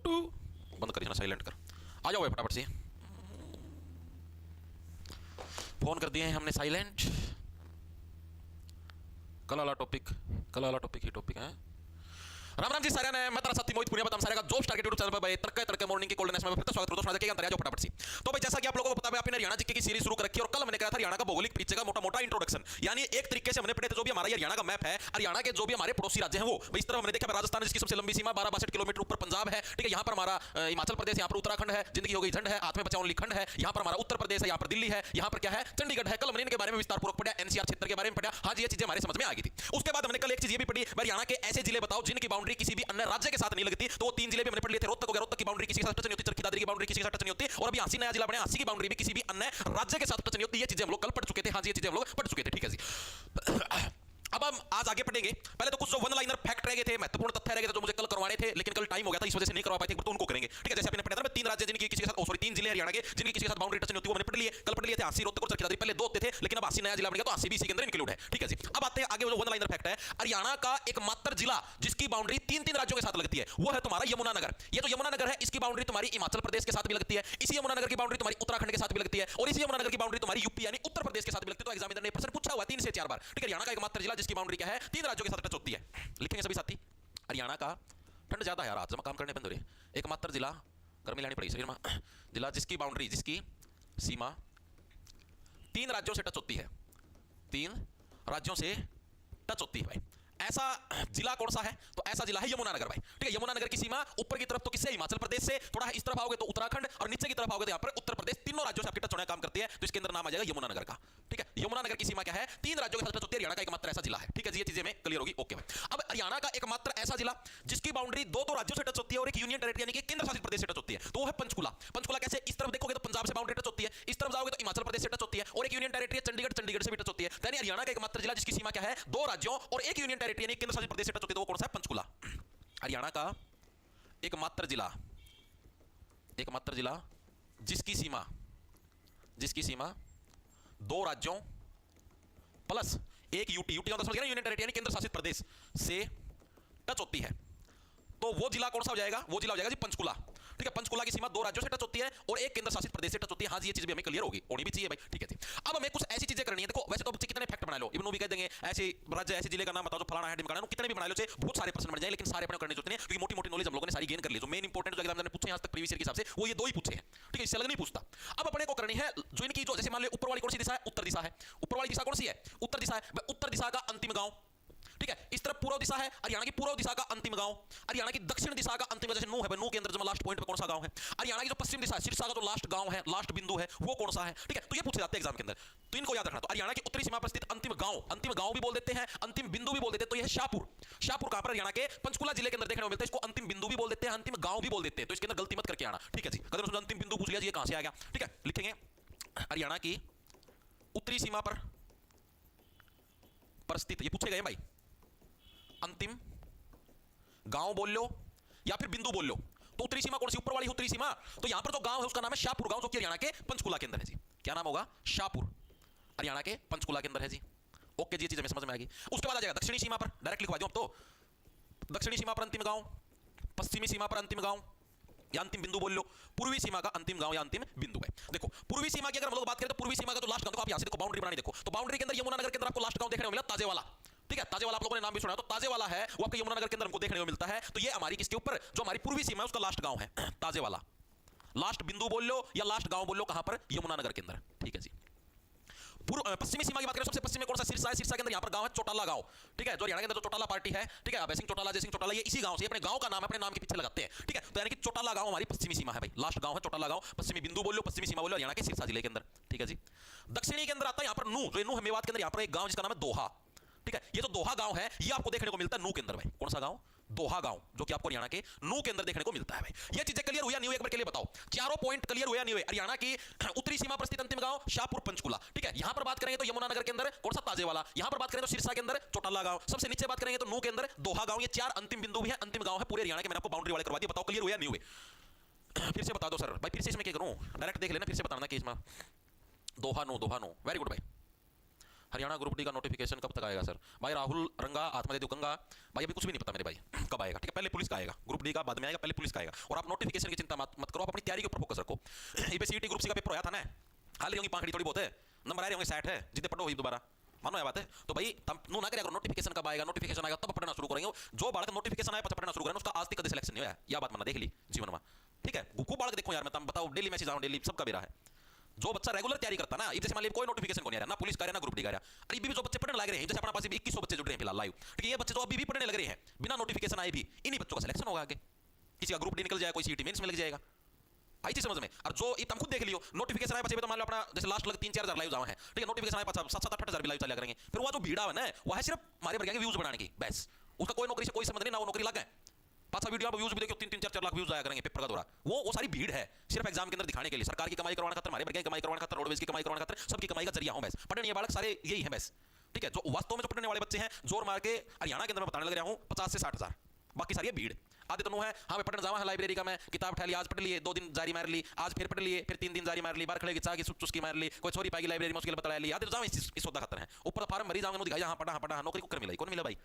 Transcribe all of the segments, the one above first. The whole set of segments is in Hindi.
टू बंद करिए ना, साइलेंट कर। आ जाओ भाई फटाफट से, फोन कर दिए हैं हमने साइलेंट। कल वाला टॉपिक ही टॉपिक है। राम राम जी सारे ने, मैं तेरा साथी मोहित पुनिया बताऊं सारे का जोश टारगेट यूट्यूब चैनल पर भाई तड़के तड़के मॉर्निंग की कोल्डनेस में फिर से स्वागत करता हूं। सुना देखिए अंतर फटाफट से। तो भाई जैसा कि आप लोगों को पता है, आपने हरियाणा जीके की सीरीज शुरू कर रखी है और कल मैंने कहा था हरियाणा का भौगोलिक परिचय का मोटा-मोटा इंट्रोडक्शन, यानी एक तरीके से हमने पढ़े थे जो भी हमारा हरियाणा का मैप है, हरियाणा के जो भी हमारे पड़ोसी राज्य हैं वो भाई इस तरह हमने देखा राजस्थान जिसकी सबसे लंबी सीमा 12-62 किलोमीटर ऊपर पंजाब है, ठीक है। यहां पर हमारा हिमाचल प्रदेश, यहां पर उत्तराखंड है, जिंदगी हो गई झंड है, हाथ में बचा ओनली खंड है। यहां पर हमारा उत्तर प्रदेश है, यहां पर दिल्ली है, यहां पर क्या है चंडीगढ़ है। कल हमने इनके बारे में विस्तारपूर्वक पढ़ा, एनसीआर क्षेत्र के बारे में पढ़ा। हां जी, ये चीजें हमारे समझ में आ गई थी। उसके बाद हमने कल एक चीज ये भी पढ़ी, हरियाणा के ऐसे जिले बताओ जिनकी बाउंड्री किसी भी अन्य राज्य के साथ नहीं लगती। तो वो तीन जिले भी हमने पढ़ लिए थे। रोहतक हो गया, रोहतक की बाउंड्री किसी के साथ टच नहीं होती, चरखी दादरी की बाउंड्री किसी के साथ टच नहीं होती, और अभी हांसी नया जिला बना, हांसी की बाउंड्री भी किसी भी अन्य राज्य के साथ टच नहीं होती। ये चीजें हम लोग कल पढ़ चुके थे। हां जी, ये चीजें हम लोग पढ़ चुके थे, ठीक है जी। अब हम आज आगे पढ़ेंगे। पहले तो कुछ जो वन लाइनर फैक्ट रह गए थे, महत्वपूर्ण तथ्य रह गए थे जो मुझे कल करवाने थे, लेकिन कल टाइम हो गया था, इस वजह से नहीं करवा पाए थे, तो उनको करेंगे, ठीक है। जैसे आपने पढ़ा था तीन राज्य जिनकी किसी के साथ तीन जिले हरियाणा के जिनकी किसी के साथ बाउंड्री टच नहीं होती, वो हमने पढ़ लिए, कल पढ़ लिए थे। हांसी, रोहतक और चरखी दादरी पहले दो होते थे, लेकिन अब हांसी नया जिला बन गया तो हांसी भी इसी के अंदर इंक्लूड है, ठीक है जी। अब आते हैं आगे, जो वन लाइनर फैक्ट है, हरियाणा का एकमात्र जिला जिसकी बाउंड्री तीन तीन राज्यों के साथ लगती है वो है तुम्हारा यमुनानगर। ये जो यमुनानगर है इसकी बाउंड्री तुम्हारी हिमाचल प्रदेश के साथ भी लगती है, इसी यमुनानगर की बाउंड्री तुम्हारी उत्तराखंड के साथ भी लगती है, और इसी यमुनानगर की बाउंड्री तुम्हारी यूपी यानी उत्तर प्रदेश के साथ भी लगती है। तो एग्जामिनर ने प्रश्न पूछा हुआ 3 से 4 बार, ठीक है। हरियाणा का एकमात्र जिला जिसकी बाउंड्री क्या है, तीन राज्यों के साथ टच होती है। लिखेंगे सभी साथी। हरियाणा का, ठंड ज्यादा है रात, जमा काम करने बंद हो रही है। एकमात्र जिला, गर्मी लानी पड़ेगी शरीर में, जिला जिसकी बाउंड्री, जिसकी सीमा तीन राज्यों से टच होती है, तीन राज्यों से टच होती है भाई। ऐसा जिला कौन सा है, तो ऐसा जिला है यमुनानगर भाई, ठीक है। यमुनानगर की सीमा ऊपर की तरफ तो किससे, हिमाचल प्रदेश से, थोड़ा इस तरफ आओगे तो उत्तराखंड, और नीचे की तरफ आओगे तो यहां पर उत्तर प्रदेश। तीनों राज्यों से आपकी टच होने का काम करती है, तो इसके अंदर नाम आ जाएगा यमुनानगर का, ठीक है। यमुनानगर की सीमा क्या है, तीन राज्यों के साथ टच होती है। हरियाणा का एकमात्र ऐसा जिला है, ठीक है जी। ये चीजें में क्लियर होगी, ओके भाई। अब हरियाणा का एकमात्र ऐसा जिला जिसकी बाउंड्री दो तो राज्यों से टच होती है और एक यूनियन टेरिटरी यानी कि केंद्र शासित प्रदेश से टच होती है, तो वो है पंचकुला। पंचकुला कैसे, इस तरफ देखोगे तो पंजाब से बाउंड्री टच होती है, इस तरफ जाओगे तो हिमाचल प्रदेश से टच होती है, और एक यूनियन टेरिटरी चंडीगढ़, चंडीगढ़ से भी टच होती है। यानी हरियाणा का एकमात्र जिला जिसकी सीमा क्या है, दो राज्यों और एक यूनियन टेरिटरी यानी केंद्र शासित प्रदेश से टच होती है, तो वो कौन सा है, पंचकुला। हरियाणा का एकमात्र जिला, एकमात्र जिला जिसकी सीमा दो राज्यों प्लस एक यूटी का मतलब यूनियन टेरिटरी यानी केंद्र शासित प्रदेश से टच होती है, तो वो जिला कौन सा हो जाएगा, वो जिला हो जाएगा जी पंचकुला, ठीक है। पंचकुला की सीमा दो राज्यों से टच होती है और एक केंद्र शासित प्रदेश से टच होती है। हां जी, ये चीज भी हमें क्लियर होगी, होनी भी चाहिए भाई, ठीक है जी। अब हमें कुछ ऐसी चीजें करनी है। देखो वैसे तो बच्चे कितने फैक्ट बना लो, इब्नू भी कह देंगे ऐसे राज्य ऐसे जिले का नाम बताओ जो फलाना है ढिमकाना, कितने भी बना लो, चाहे बहुत सारे प्रश्न बन जाए, लेकिन सारे अपने करने होते हैं, क्योंकि मोटी मोटी नॉलेज हम लोगों ने सारी गेन कर ली। जो मेन इंपॉर्टेंट जो एग्जामिनर ने पूछे आज तक प्रीवियस ईयर के हिसाब से, वो ये दो ही पूछे हैं, ठीक है, इससे अलग नहीं पूछता। अब अपने को करनी है जो इनकी, जो जैसे मान लो ऊपर वाली कौन सी दिशा है, उत्तर दिशा है। ऊपर वाली दिशा कौन सी है, उत्तर दिशा है। उत्तर दिशा का अंतिम गांव, ठीक है। इस तरफ पूर्व दिशा है, हरियाणा की पूर्व दिशा का अंतिम गांव। हरियाणा की दक्षिण दिशा का अंतिम, जैसे नू है, नू के अंदर जो लास्ट पॉइंट पे कौन सा गांव है। हरियाणा की जो पश्चिम दिशा है, सिरसा का जो लास्ट गांव है, लास्ट बिंदु है, वो कौन सा है, ठीक है। तो ये पूछे जाते हैं एग्जाम के अंदर, तो इनको याद रखना। तो हरियाणा की उत्तरी सीमा पर स्थित अंतिम गांव भी बोल देते हैं, अंतिम बिंदु भी बोल देते हैं, तो यह है शाहपुर। शाहपुर कहां पर, हरियाणा के पंचकुला जिले के अंदर देखने को मिलता है। इसको अंतिम बिंदु भी बोल देते हैं, अंतिम गांव भी बोल देते हैं, तो इसके अंदर गलती मत करके आना, ठीक है जी। अगर अंतिम बिंदु पूछ लिया जी, ये कहां से आ गया, ठीक है। लिखेंगे हरियाणा की उत्तरी सीमा पर स्थित, ये पूछे गए भाई, अंतिम गांव बोल लो या फिर बिंदु बोल लो। तो उत्तरी सीमा कौन सी, ऊपर वाली उत्तरी सीमा, तो यहां पर जो गांव है उसका नाम है शाहपुर गांव, जो कि हरियाणा के पंचकुला के अंदर है जी। क्या नाम होगा, शाहपुर, हरियाणा के पंचकुला के अंदर है जी, ओके जी। ये चीज हमें समझ में आ गई। उसके बाद आ जाएगा दक्षिणी सीमा पर, डायरेक्ट लिखवा दूं अब तो, दक्षिणी सीमा पर अंतिम गांव, पश्चिमी सीमा पर अंतिम गांव या अंतिम बिंदु बोल लो, पूर्वी सीमा का अंतिम गांव या अंतिम बिंदु है। देखो पूर्वी सीमा की अगर हम लोग बात करें तो पूर्वी सीमा का तो लास्ट गांव, देखो आप यहां से देखो बाउंड्री बनानी, देखो तो बाउंड्री के अंदर यमुनानगर के अंदर आपको लास्ट गांव देखने को मिला ताजेवाला, ठीक है। ताजेवाला आप लोगों ने नाम भी सुना, तो ताजेवाला है वो आपके यमुनानगर के अंदर हमको देखने को मिलता है। तो ये हमारी किसके ऊपर, जो हमारी पूर्वी सीमा है उसका लास्ट गांव है ताजेवाला। लास्ट बिंदु बोल लो या लास्ट गांव बोल लो, कहां पर, यमुनानगर के अंदर, ठीक है जी। पश्चिमी सीमा की बात करें, सबसे पश्चिम में कौन सा, सिरसा है। सिरसा के अंदर यहां पर गांव है चौटाला गांव, ठीक है। जो हरियाणा के अंदर जो चौटाला पार्टी है, ठीक है, अभय सिंह चौटाला, जय सिंह चौटाला, ये इसी गांव से, अपने गांव का नाम अपने नाम के पीछे लगाते हैं, ठीक है। तो यानी कि चौटाला गांव हमारी पश्चिमी सीमा है भाई, लास्ट गांव है चौटाला गांव। पश्चिमी बिंदु बोल लो, पश्चिमी सीमा बोल लो, हरियाणा के सिरसा जिले के अंदर, ठीक है जी। दक्षिणी के अंदर आता है यहां पर नू, जो नू है मेवात के अंदर, यहां पर एक गांव जिसका नाम है दोहा, ठीक है। ये जो दोहा गांव है ये आपको देखने को मिलता है नू के अंदर भाई। कौन सा गांव, दोहा गांव, जो कि आपको हरियाणा के नू के अंदर देखने को मिलता है भाई। ये चीजें क्लियर हुई या नहीं हुई, एक बार के लिए बताओ, चारों पॉइंट क्लियर हुआ नहीं हुए। हरियाणा की उत्तरी सीमा पर स्थित अंतिम गांव शाहपुर पंचकुला, ठीक है। यहां पर बात करेंगे तो यमुनानगर के अंदर कौन सा, ताजेवाला। यहां पर बात करें तो सिरसा के अंदर चौटाला गांव। सबसे नीचे बात करेंगे तो नू के अंदर दोहा गांव। ये चार अंतिम बिंदु भी है, अंतिम गांव है पूरे हरियाणा के। मैंने आपको बाउंड्री वाले करवा दिया, बताओ क्लियर हुआ नहीं हुए, फिर से बता दो सर भाई, फिर से इसमें क्या करूं, डायरेक्ट देख लेना, फिर से बताना कि इसमें दोहा नो, वेरी गुड भाई। हरियाणा ग्रुप डी का नोटिफिकेशन कब तक आएगा सर? भाई राहुल रंगा आत्मदे दुकंगा, भाई अभी कुछ भी नहीं पता मेरे भाई कब आएगा। ठीक है, पहले पुलिस का आएगा, ग्रुप डी का बाद में आएगा, पहले पुलिस का आएगा। और आप नोटिफिकेशन की चिंता मत करो, आप अपनी तैयारी के ऊपर फोकस रखो। सीटी ग्रुप सी का पेपर आया था ना, हाल ही होंगी पाखड़ी थोड़ी बहुत है, नंबर आ रहे होंगे 60 है, जितने पढ़ो वही दोबारा मानो बात है। तो भाई तब नो ना करेगा, नोटिफिकेशन कब आएगा, नोटिफिकेशन आएगा तब पढ़ना शुरू करेंगे। जो बालक नोटिफिकेशन आया पढ़ना शुरू करें उसका आज तक कभी सिलेक्शन नहीं हुआ, या बात मैंने देख ली जीवन में। ठीक है, खूब बालक देखो यार, मैं तुम बताओ डेली मैसेज आऊँ डेली, सबका भी रहा है। जो बच्चा रेगुलर तैयारी करता ना, जैसे मान लीजिए कोई नोटिफिकेशन को नहीं आ रहा ना, पुलिस का ना ग्रुप डी का, अरे भी जो बच्चे पढ़ने लग रहे हैं, जैसे अपना पास 2100 बच्चे जुड़ रहे हैं फिलहाल लाइव, ठीक है, ये बच्चे जो अभी भी पढ़ने लग रहे हैं बिना नोटिफिकेशन आए भी, इन्हीं बच्चों का सिलेक्शन होगा आगे। किसी का ग्रुप डी निकल जाएगा, कोई सीटी मेंस में लग जाएगा, आई चीज समझ में। और जो तुम खुद देख लियो, नोटिफिकेशन आए बच्चे तो मान लो अपना जैसे लास्ट लग 3-4 हजार लाइव जावा है, ठीक है, नोटिफिकेशन आए 7-8 हजार भी लाइव चला करेंगे, फिर वो जो भीड़ है ना वो है सिर्फ हमारे वर्ग के व्यूज बढ़ाने की, बस उसका कोई नौकरी से कोई संबंध नहीं, ना वो नौकरी लगा है। पांच वीडियो आप व्यूज भी देखो 3-4 लाख व्यूज आया करेंगे पेपर का दौरा, वो सारी भीड़ है सिर्फ एग्जाम के अंदर दिखाने के लिए, सरकार की कमाई करवाने खातर, हमारे वर्ग की कमाई करवाने खातर, रोडवेज की कमाई करवाने खातर, सबकी कमाई का जरिया हो बस। पढ़ने बालक सारे यही है बस। ठीक है, जो वास्तव में जो पढ़ने वाले बच्चे हैं जोर मार के हरियाणा के अंदर मैं बताने लग रहा हूँ 50 से 60 हजार, बाकी सारी भीड़। आधे तो नो है, हाँ मैं पढ़ने जावा है लाइब्रेरी का, मैं किताब उठा ली, आज पढ़ लिए, 2 दिन जारी मार ली, आज फिर पढ़ लिए, फिर 3 दिन जारी मार ली, बार खड़े की चाह की चुस्की मार ली, कोई छोरी पाएगी लाइब्रेरी में उसके लिए बता ली, आधे तो जावा इस सौदा खातर है, ऊपर फार्म भरी जाऊंगा दिखाई हाँ पढ़ा नौकरी को कर मिला, कौन मिला भाई।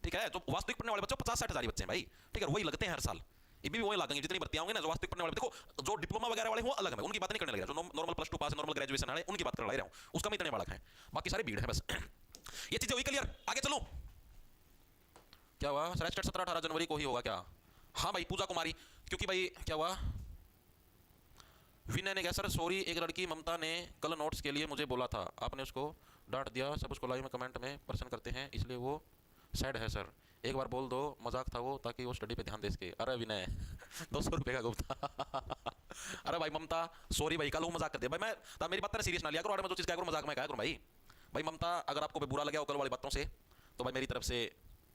ठीक है, जो वास्तविक पढ़ने वाले बच्चों 50-60 हजार बच्चे हैं भाई। ठीक है, वही लगते हैं हर साल, ये भी वही लगेंगे जितनी भर्तियां होंगी ना। जो वास्तविक पढ़ने वाले देखो, जो डिप्लोमा वगैरह वाले वो अलग है, उनकी बात नहीं करने लग रहा, जो नॉर्मल प्लस 2 पास है, नॉर्मल ग्रेजुएशन वाले उनकी बात कर रहा हूं, उसका में इतने बालक हैं, बाकी सारी भीड़ है बस। ये चीजें हुई क्लियर, आगे चलो। क्या हुआ सर? 17-18 जनवरी को ही होगा क्या? हाँ भाई, पूजा कुमारी, क्योंकि भाई क्या हुआ, विनय ने कहा सर सॉरी, एक लड़की ममता ने कल नोट्स के लिए मुझे बोला था, आपने उसको डांट दिया, सब उसको लाइव में कमेंट में पर्सन करते हैं, इसलिए वो सैड है सर, एक बार बोल दो, मजाक था वो, ताकि वो स्टडी पे ध्यान दे सके। अरे विनय 200 रुपये का गुप्ता। अरे भाई ममता सॉरी भाई, कल वो मजाक कर दिया भाई, मैं तब मेरी बात सीरियस ना लिया करो, और मैं जो चीज़ क्या करूँ मजाक में क्या करूँ भाई। भाई ममता अगर आपको बुरा लगा हो कल वाली बातों से तो भाई मेरी तरफ से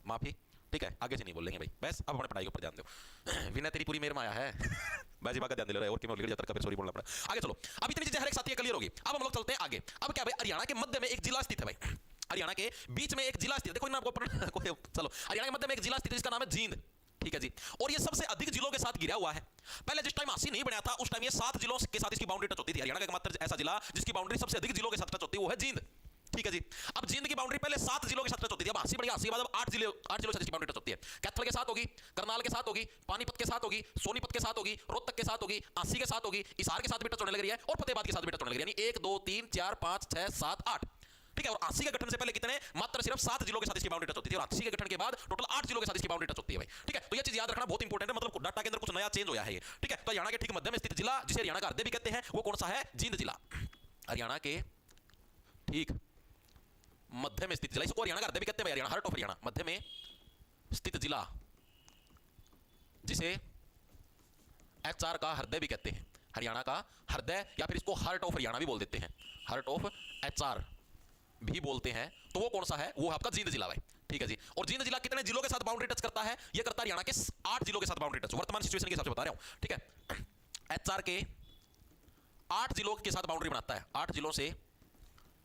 माफ़ी, ठीक है, आगे से नहीं बोलेंगे भाई, बस अब अपने पढ़ाई के ऊपर ध्यान दो। विनय तेरी पूरी मेर में आया है, बाजी बात ध्यान दे रहा है, और क्यों लीड जाता है, सॉरी बोलना पड़ा। आगे चलो, अब इतनी चीजें हर एक साथी क्लियर होगी, अब हम लोग चलते हैं आगे। अब क्या भाई, हरियाणा के मध्य में एक जिला स्थित है भाई, हरियाणा के बीच में एक जिला स्थित, देखो ना आपको चलो, हरियाणा के मध्य में एक जिला स्थित है जिसका नाम है जींद। ठीक है जी, और ये सबसे अधिक जिलों के साथ घिरा हुआ है। पहले जिस टाइम 80 नहीं बना था उस टाइम ये 7 जिलों के साथ इसकी बाउंड्री टच होती थी। हरियाणा का एकमात्र ऐसा जिला जिसकी बाउंड्री सबसे अधिक जिलों के साथ टच होती है वो है जींद। ठीक है जी, अब जींद की बाउंड्री पहले 7 जिलों के साथ टच होती थी, अब 80 बढ़िया 80 बाद अब 8 जिलों के साथ इसकी बाउंड्री टच होती है। कैथल के साथ होगी, करनाल के साथ होगी, पानीपत के साथ होगी, सोनीपत के साथ होगी, रोहतक के साथ होगी, आसी के साथ होगी, हिसार के साथ भी टच होने लग रही है, और फतेहाबाद के साथ भी टच होने लग रही है, यानी 1 2 3 4 5 6 7 8। ठीक है, और 80 के गठन से पहले कितने, मात्र सिर्फ 7 जिलों के साथ इसकी बाउंड्री टच होती थी, और 80 के गठन के बाद टोटल 8 जिलों के साथ इसकी बाउंड्री टच होती है भाई। ठीक है, तो ये चीज याद रखना बहुत इंपॉर्टेंट है, मतलब डाटा के अंदर कुछ नया चेंज होया है ये। ठीक है, तो हरियाणा के ठीक मध्य में स्थित जिला जिसे हरियाणा का हृदय भी कहते हैं वो कौन सा है? जींद जिला। हरियाणा के ठीक मध्य में स्थित जिला, इसको हरियाणा का हृदय भी कहते हैं, हरियाणा हार्ट ऑफ हरियाणा, मध्य में स्थित जिला जिसे एचआर का हृदय भी कहते हैं, हरियाणा का हृदय, या फिर इसको हार्ट ऑफ हरियाणा भी बोल देते हैं, हार्ट ऑफ एचआर भी बोलते हैं। तो वो कौन सा है? वो आपका जींद जिला भाई। ठीक है जी, और जींद जिला कितने जिलों के साथ बाउंड्री टच करता है? ये करता है हरियाणा के 8 जिलों के साथ बाउंड्री टच, वर्तमान सिचुएशन के हिसाब से बता रहा हूं। ठीक है, एचआर के 8 जिलों के साथ बाउंड्री बनाता है, 8 जिलों से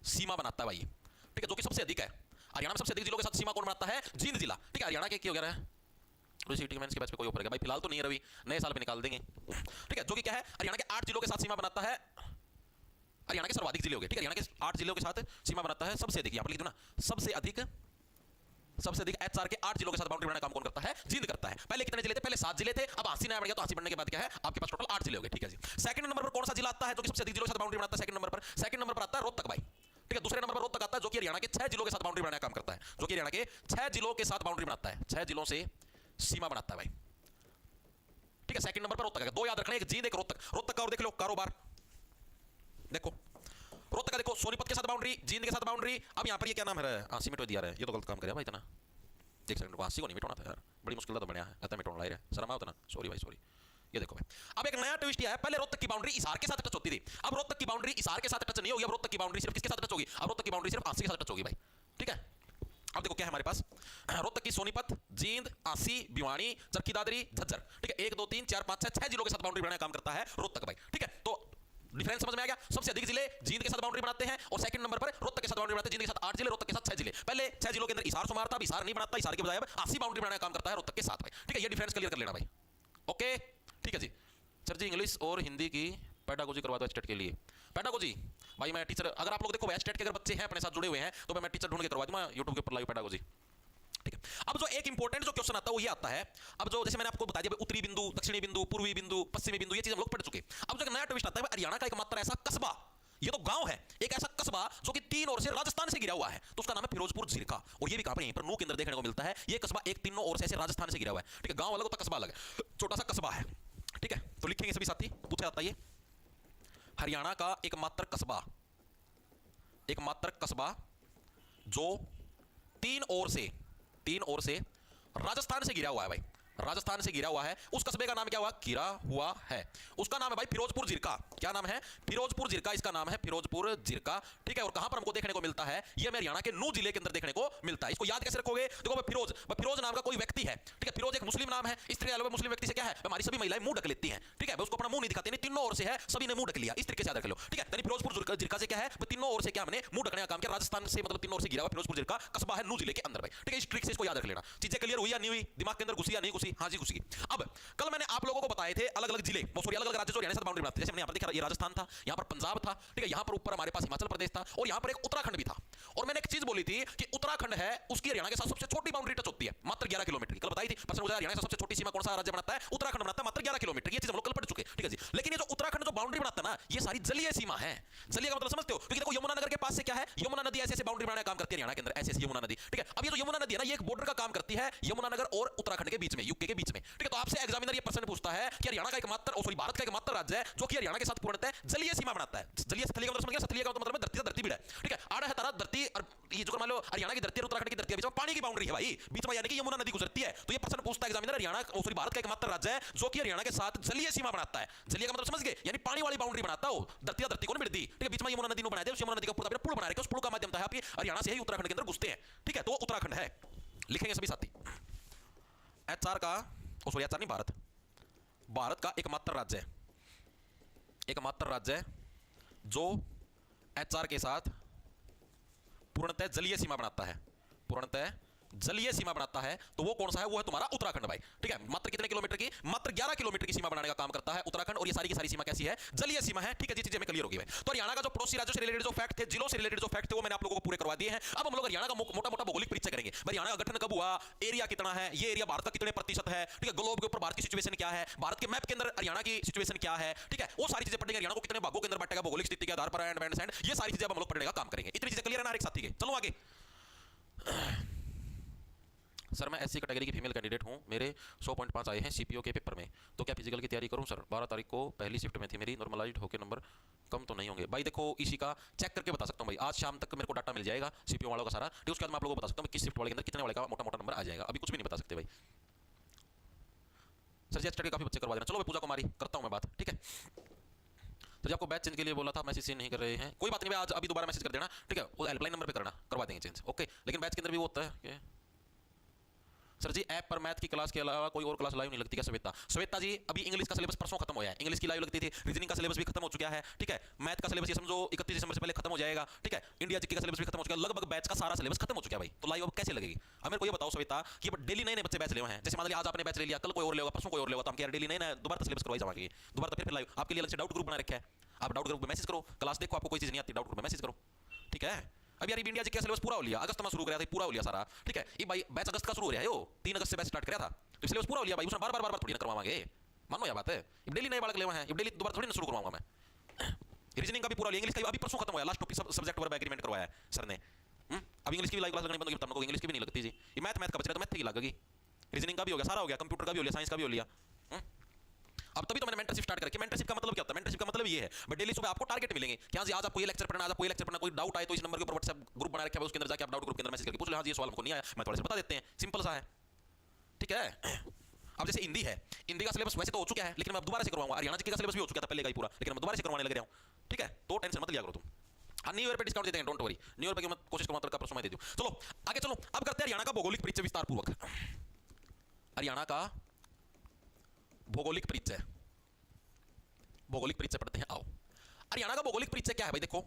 सीमा बनाता है भाई। ठीक है, जो कि सबसे अधिक है, हरियाणा में सबसे अधिक जिलों के साथ सीमा कौन बनाता है? जींद जिला। ठीक है, हरियाणा के क्या वगैरह है सिटी मेंस के बैच पे कोई ऊपर है भाई, फिलहाल तो नहीं है रवि, नए साल पे निकाल देंगे। ठीक है, जो कि क्या है, हरियाणा के 8 जिलों के साथ सीमा बनाता है, हरियाणा के सर्वाधिक जिले हो गए। ठीक है, हरियाणा के 8 जिलों के साथ सीमा बनाता है, सबसे अधिक, यहां पर लिख दो ना, सबसे अधिक एचआर के 8 जिलों के साथ बाउंड्री बनाने का काम कौन करता है? जींद करता है। पहले कितने जिले थे? पहले 7 जिले थे, अब 80 नया बढ़ गया, तो 80 बढ़ने के बाद क्या है आपके पास टोटल 8 जिले हो गए। ठीक है जी, सेकंड नंबर पर कौन सा जिला आता है जो कि सबसे अधिक जिलों के साथ बाउंड्री बनाता है? सेकंड नंबर पर आता है रोहतक भाई। ठीक है, दूसरे नंबर पर रोहतक आता है जो कि हरियाणा के 6 जिलों के साथ बाउंड्री बनाने का काम करता है, जो कि हरियाणा के 6 जिलों के साथ बाउंड्री बनाता है, 6 जिलों से सीमा बनाता है भाई। ठीक है, सेकंड नंबर पर रोहतक है, 2 याद रखना, एक जींद एक रोहतक। रोहतक का और देख लो कारोबार, देखो रोहतक का देखो, सोनीपत के साथ बाउंड्री, जींद के साथ बाउंड्री। अब यहां पर ये क्या नाम है? 80 मिनट दिया रहा है, ये तो गलत काम करे भाई इतना, एक सेकंड, 80 को नहीं मिटाना था यार, बड़ी मुश्किल तो बढ़िया है, आता मिटाना ला रहा है, शर्म आओ ना, सॉरी भाई सॉरी। ये देखो भाई, अब एक नया ट्विस्ट है, पहले रोहतक की बाउंड्री हिसार के साथ टच होती थी, अब रोहतक की बाउंड्री हिसार के साथ टच नहीं होगी, अब रोहतक की बाउंड्री सिर्फ किसके साथ टच होगी? अब रोहतक की बाउंड्री सिर्फ 80 के साथ टच होगी भाई। ठीक है, अब देखो क्या है हमारे पास, रोहतक की सोनीपत, जींद, आसी, भिवानी, चरखी दादरी, झज्जर। ठीक है, 1 2 3 4 5 6 जिलों के साथ बाउंड्री बनाने का काम करता है रोहतक भाई। ठीक है, तो डिफरेंस समझ में आ गया? सबसे अधिक जिले जींद के साथ बाउंड्री बनाते हैं, और सेकंड नंबर पर रोहतक के साथ बाउंड्री बनाते हैं, जींद के साथ 8 जिले, रोहतक के साथ 6 जिले। पहले 6 जिलों के अंदर हिसार शुमार था, हिसार नहीं बनाता, हिसार के बजाय अब 80 बाउंड्री बनाने का काम करता है रोहतक के साथ भाई। ठीक है, ये डिफरेंस क्लियर कर लेना भाई। ओके, ठीक है जी। सर जी इंग्लिश और हिंदी की पेडागोजी करवा दो स्टेट के लिए। पेडागोजी भाई मैं टीचर, अगर आप लोग देखो स्टेट के अगर बच्चे हैं अपने साथ जुड़े हुए हैं तो मैं टीचर ढूंढ के करवा दूंगा यूट्यूब के ऊपर लाइव पेडागोजी। ठीक है, अब जो एक इंपॉर्टेंट जो क्वेश्चन आता है वो ये आता है, अब जो जैसे मैंने आपको बता दिया उत्तरी बिंदु, दक्षिणी बिंदु, पूर्वी बिंदु, पश्चिमी बिंदु, ये चीज हम लोग पढ़ चुके। अब जो नया ट्विस्ट आता है हरियाणा का एकमात्र ऐसा कस्बा, ये तो गांव है, एक ऐसा कस्बा जो कि तीन ओर से राजस्थान से घिरा हुआ है, तो उसका नाम है फिरोजपुर झिरका। और ये भी कहां पर, यहीं पर नू के अंदर देखने को मिलता है। ये कस्बा एक तीनों ओर से ऐसे राजस्थान से घिरा हुआ है। ठीक है, गांव अलग होता है, कस्बा अलग है, छोटा सा कस्बा है। ठीक है, तो लिखेंगे सभी साथी, पूछा जाता है हरियाणा का एकमात्र कस्बा जो तीन ओर से राजस्थान से घिरा हुआ है भाई, राजस्थान से घिरा हुआ है, उस कस्बे का नाम क्या हुआ, घिरा हुआ है, उसका नाम है भाई फिरोजपुर झिरका। क्या नाम है, फिरोजपुर झिरका, इसका नाम है फिरोजपुर झिरका। ठीक है, और कहां पर हमको देखने को मिलता है, यह हरियाणा के नू जिले के अंदर देखने को मिलता है। इसको याद कैसे रखोगे, देखो फिरोज नाम का कोई व्यक्ति है। ठीक है, फिरोज एक मुस्लिम नाम है, स्त्री वाले मुस्लिम व्यक्ति से क्या है, हमारी सभी महिलाएं मुंह ढक लेती हैं। ठीक है, उसको अपना मुंह नहीं दिखाते, नहीं तीनों ओर से है, सभी ने मुंह ढक लिया, इस तरीके से याद रख लो। ठीक है, यानी फिरोजपुर झिरका से क्या है, तीनों ओर से क्या हमने मुंह ढकने का काम किया, राजस्थान से मतलब तीनों ओर से घिरा हुआ फिरोजपुर झिरका कस्बा है नू जिले के अंदर भाई। ठीक है, इस ट्रिक से इसको याद रख लेना। चीजें क्लियर हुई या नहीं हुई, दिमाग के अंदर घुसी या नहीं घुसी, हाँ जी घुसी। अब कल मैंने आप लोगों को बताए थे अलग अलग जिले, सॉरी अलग अलग राज्य जो हरियाणा से बाउंड्री बनाते हैं। जैसे हमने यहाँ पर देखा, ये राजस्थान था, यहाँ पर पंजाब था, ठीक है, यहाँ पर ऊपर हमारे पास हिमाचल प्रदेश था, और यहाँ पर एक उत्तराखंड भी था। और मैंने एक चीज बोली थी कि उत्तराखंड है, उसकी हरियाणा के साथ सबसे छोटी बाउंड्री टच होती है, मात्र 11 किलोमीटर की। कल बताई थी, हरियाणा से सबसे छोटी सीमा कौन सा राज्य बनाता है, उत्तराखंड बनाता है, मात्र 11 किलोमीटर। ये चीज हम लोग कल पढ़ चुके। ठीक है जी, लेकिन ये जो उत्तराखंड जो बाउंड्री बनाता है ना, ये सारी जलीय सीमा है। जलीय का मतलब समझते हो, क्योंकि देखो यमुना नगर के पास से क्या है, यमुना नदी ऐसे ऐसे बाउंड्री बनाने का काम करती है हरियाणा के अंदर, ऐसे ऐसे यमुना नदी। ठीक है, अब ये जो यमुना नदी है ना, ये एक बॉर्डर का काम करती है यमुना नगर और उत्तराखंड के बीच में, यूके के बीच में। ठीक है, तो आपसे एग्जामिनर ये प्रश्न पूछता है कि हरियाणा का एकमात्र, सॉरी भारत का एकमात्र राज्य है जो कि हरियाणा के साथ पूर्णतः जलीय सीमा बनाता है। जलीय स्थलीय का मतलब समझ गया, स्थलीय का मतलब धरती से धरती भी है। ठीक है, आड़ा है तारा धरती, और ये जो मान लो हरियाणा की धरती और उत्तराखंड की धरती के बीच में पानी की बाउंड्री है भाई, बीच में यानी कि यमुना नदी गुजरती है। तो ये प्रश्न पूछता है एग्जामिनर, हरियाणा सॉरी भारत का एकमात्र राज्य है जो कि हरियाणा के साथ जलीय सीमा बनाता है। जलीय का मतलब समझ गए, यानी पानी वाली बाउंड्री बनाता हो, धरती धरती को नहीं मिलती। ठीक है, बीच में यमुना नदी बनाया, उस यमुना नदी का पुल बना रहे, उस पुल का माध्यम था आप हरियाणा से ही उत्तराखंड के अंदर घुसते हैं। ठीक है, तो उत्तराखंड है, लिखेंगे सभी साथी। एचआर का, सॉरी एचआर नहीं, भारत का एकमात्र राज्य है, एकमात्र राज्य जो एचआर के साथ पूर्णतः जलीय सीमा बनाता है, पूर्णतः जलीय सीमा बनाता है, तो वो कौन सा है, वो है तुम्हारा उत्तराखंड भाई। ठीक है, मात्र कितने किलोमीटर की, मात्र 11 किलोमीटर की सीमा बनाने का काम करता है उत्तराखंड, और ये सारी की सारी सीमा कैसी है, जलीय सीमा है। ठीक है, ये चीजें में क्लियर होगी भाई। तो हरियाणा का जो पड़ोसी राज्यों से रिलेटेड जो फैक्ट थे, जिलों से रिलेटेड जो फैक्ट थे, वो मैंने आप लोगों को पूरे करवा दिए हैं। अब हम लोग हरियाणा का मोटा मोटा भौगोलिक परिचय करेंगे। हरियाणा का गठन कब हुआ, एरिया कितना है, ये एरिया भारत का कितने प्रतिशत है, ठीक है, ग्लोब के ऊपर भारत की सिचुएशन क्या है, भारत के मैप के अंदर हरियाणा की सिचुएशन क्या है। ठीक है, वो सारी चीजें पढ़ेंगे, हरियाणा को कितने भागों के अंदर बांटेगा भौगोलिक स्थिति के आधार पर, एंड ये सारी चीजें हम लोग पढ़ने का काम करेंगे। इतनी चीजें क्लियर है ना हर एक साथी के। चलो आगे। सर मैं एससी कैटेगरी की फीमेल कैंडिडेट हूं, मेरे 100.5 आए हैं सीपीओ के पेपर में, तो क्या फिजिकल की तैयारी करूं सर? 12 तारीख को पहली शिफ्ट में थी मेरी, नॉर्मलाइज्ड होकर नंबर कम तो नहीं होंगे भाई? देखो इसी का चेक करके बता सकता हूं भाई, आज शाम तक मेरे को डाटा मिल जाएगा सीपीओ वालों का सारा। ठीक, उसके बाद मैं आप लोगों को बता सकता हूं किस शिफ्ट वाले के अंदर कितने वाले का मोटा मोटा नंबर आ जाएगा, अभी कुछ भी नहीं बता सकते भाई। सर जी स्टडी काफी बच्चे करवा देना। चलो मैं पूजा कुमारी करता हूं मैं बात, ठीक है। तो जब आपको बैच चेंज के लिए बोला था, मैसेज सेंड नहीं कर रहे हैं, कोई बात नहीं भाई, आज अभी दोबारा मैसेज कर देना, ठीक है, वो हेल्पलाइन नंबर पे करना, करवा देंगे चेंज, ओके। लेकिन बैच के अंदर भी वो होता है कि सर जी ऐप पर मैथ की क्लास के अलावा कोई और क्लास लाइव नहीं लगती क्या? श्वेता जी अभी इंग्लिश का सिलेबस परसों खत्म हो गया है, इंग्लिश की लाइव लगती थी, रीजनिंग का सिलेबस भी खत्म हो चुका है, ठीक है, मैथ का सिलेबस ये समझो 31 दिसंबर से पहले खत्म हो जाएगा, ठीक है, इंडिया जीके का सिलेबस भी खत्म हो चुका है, लगभग बैच का सारा सिलेबस खत्म हो चुका है भाई। तो लाइव अब कैसे लगेगी? अब मेरे को ये बताओ श्वेता कि डेली नए नए बच्चे बैच ले हैं, जैसे मान लिया आज आपने बैच ले लिया, कल कोई और लेगा, परसों कोई और लेगा, तो हम क्या डेली नए नए दोबारा सिलेबस करवाई जाएंगे, दोबारा फिर लाइव आपके लिए अलग से डाउट ग्रुप बना रखा है, आप डाउट ग्रुप में मैसेज करो, क्लास देखो, आपको कोई चीज नहीं आती डाउट ग्रुप में मैसेज करो, ठीक है। अब यार इंडिया जीके का सिलेबस पूरा हो लिया, अगस्त में शुरू किया था, पूरा हो लिया सारा, ठीक है। ये भाई बैच अगस्त का शुरू हो रहा है, 3 अगस्त से बैच स्टार्ट किया था, तो सिलेबस पूरा हो लिया भाई, उसमें बार बार थोड़ी ना करवाएंगे, मानो यह बात है। डेली नए बालक ले हैं, डेली दोबारा थोड़ी ना शुरू करवाऊंगा मैं। रीजनिंग का भी पूरा लिया, इंग्लिश का अभी परसों खत्म हुआ, last topic subject verb agreement करवाया सर ने। अब इंग्लिश की भी लाइव क्लास लगनी बंद होगी, तुमको इंग्लिश की भी नहीं लगती जी, ये मैथ का बच रहा, तो मैथ की लगेगी, रीजनिंग का भी हो गया, सारा हो गया, कंप्यूटर का भी हो लिया, साइंस का भी हो लिया। अब तभी तो मैंने मेंटरशिप स्टार्ट करके, मेंटरशिप का मतलब क्या होता है? मेंटरशिप का मतलब ये है भाई डेली सुबह आपको टारगेट मिलेंगे कि हाँ जी आज आपको ये लेक्चर पढ़ना, आज आपको ये लेक्चर पढ़ना, कोई डाउट आए तो इस नंबर के ऊपर व्हाट्सएप ग्रुप बना रखा है, उसके अंदर जाके आप डाउट ग्रुप के अंदर मैसेज करके पूछ लो, हाँ जी ये सवाल हमको नहीं आया, मैं थोड़ा सा बता देते हैं, सिंपल सा है, ठीक है। अब जैसे हिंदी है, हिंदी का सिलेबस वैसे तो हो चुका है, लेकिन मैं अब दोबारा से करवाऊंगा, हरियाणा जीके का सिलेबस भी हो चुका था पहले का ही पूरा, लेकिन मैं दोबारा से करवाने लग रहा हूँ, ठीक है, तो टेंशन मत लिया करो तुम। हाँ न्यू ईयर पे डिस्काउंट देते हैं, डोंट वरी, न्यू ईयर पे मैं कोशिश करूंगा का परसों मैं दे दूं। चलो आगे चलो, अब करते हैं हरियाणा का भौगोलिक परिचय विस्तार पूर्वक। हरियाणा का भौगोलिक परिचय, भौगोलिक परिचय पढ़ते हैं, आओ। हरियाणा का भौगोलिक परिचय क्या है भाई? देखो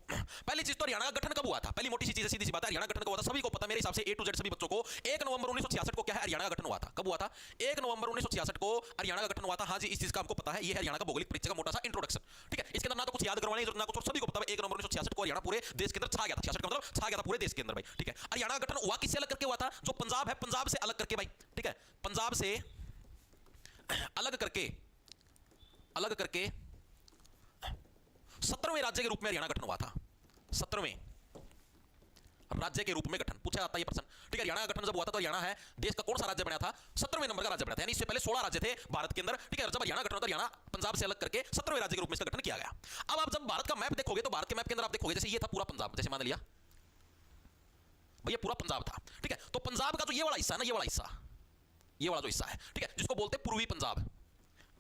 पहली चीज तो हरियाणा का गठन कब हुआ था, पहली मोटी सी चीज है, सीधी सी बात है, हरियाणा गठन कब हुआ था सभी को पता, मेरे हिसाब से ए टू जेड सभी बच्चों को 1 नवंबर 1966 को क्या है हरियाणा का गठन हुआ था। कब हुआ था? 1 नवंबर 1966 को हरियाणा का गठन हुआ था। हाँ जी, इस चीज का आपको पता है, ये है हरियाणा का भौगोलिक परिचय का मोटा सा इंट्रोडक्शन। ठीक है, इसके अंदर ना तो कुछ याद करवाने की जरूरत, ना कुछ, सभी को पता है 1 नवंबर 1966 को हरियाणा पूरे देश के अंदर छा गया था। 66 का मतलब छा गया था पूरे देश के अंदर भाई। ठीक है, हरियाणा का गठन हुआ किससे अलग करके हुआ था? जो पंजाब है, पंजाब से अलग करके भाई। ठीक है, पंजाब से अलग करके 17वें राज्य के रूप में हरियाणा गठन हुआ था। 17वें राज्य के रूप में गठन पूछा जाता है ये प्रश्न। ठीक है, हरियाणा का गठन जब हुआ था तो हरियाणा है देश का कौन सा राज्य बना था? 17वें नंबर का राज्य बना था, यानी इससे पहले 16 राज्य थे भारत के अंदर। ठीक है, जब हरियाणा गठन हुआ तो हरियाणा पंजाब से अलग करके 17वें राज्य के रूप में इसका गठन किया गया। अब आप जब भारत का मैप देखोगे तो भारत के मैप के अंदर आप देखोगे जैसे ये था पूरा पंजाब, जैसे मान लिया भैया पूरा पंजाब था। ठीक है, तो पंजाब का जो ये वाला हिस्सा है ना, ये वाला जो हिस्सा है, ठीक है, जिसको बोलते हैं पूर्वी पंजाब।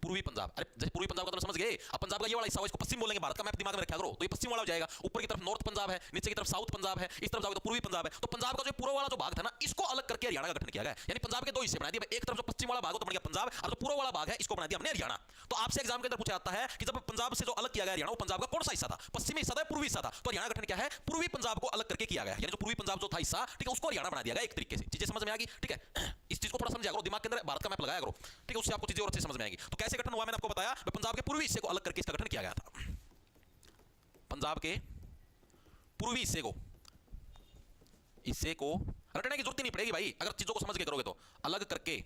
पूर्वी पंजाब, अरे जैसे पूर्वी पंजाब का तो समझ गए, अब पंजाब का ये वाला हिस्सा इसको पश्चिम बोलेंगे, भारत का मैप दिमाग में रखा करो, तो ये पश्चिम वाला हो जाएगा। ऊपर की तरफ नॉर्थ पंजाब है, नीचे की तरफ साउथ पंजाब है, इस तरफ जाओगे तो पूर्वी पंजाब है। तो पंजाब का जो पूर्व वाला जो भाग था ना, इसको अलग करके हरियाणा का गठन किया गया। यानी पंजाब के दो हिस्से बना दिए, एक तरफ जो पश्चिम वाला भाग हो तो बन गया पंजाब, और जो पूर्व वाला भाग है इसको बना दिया हमने हरियाणा। तो आपसे एग्जाम के अंदर पूछा जाता है कि जब पंजाब से जो अलग किया गया हरियाणा, वो पंजाब का कौन सा हिस्सा था? पश्चिमी हिस्सा था, पूर्वी हिस्सा था? तो हरियाणा गठन क्या है? पूर्वी पंजाब को अलग करके किया गया। यानी जो पूर्वी पंजाब जो था हिस्सा, ठीक है, उसको हरियाणा बना दिया गया एक तरीके से। चीजें समझ में आ गई? ठीक है, इस चीज को थोड़ा समझा करो, दिमाग के अंदर भारत का मैप लगाया करो, ठीक है, उससे आपको चीजें और अच्छे समझ में आएंगी। तो कैसे गठन हुआ मैंने आपको बताया, पंजाब के पूर्वी हिस्से को अलग करके इसका गठन किया गया था। पंजाब के पूर्वी हिस्से को रटने की जरूरत ही नहीं पड़ेगी भाई, अगर चीजों को समझ के करोगे तो। अलग करके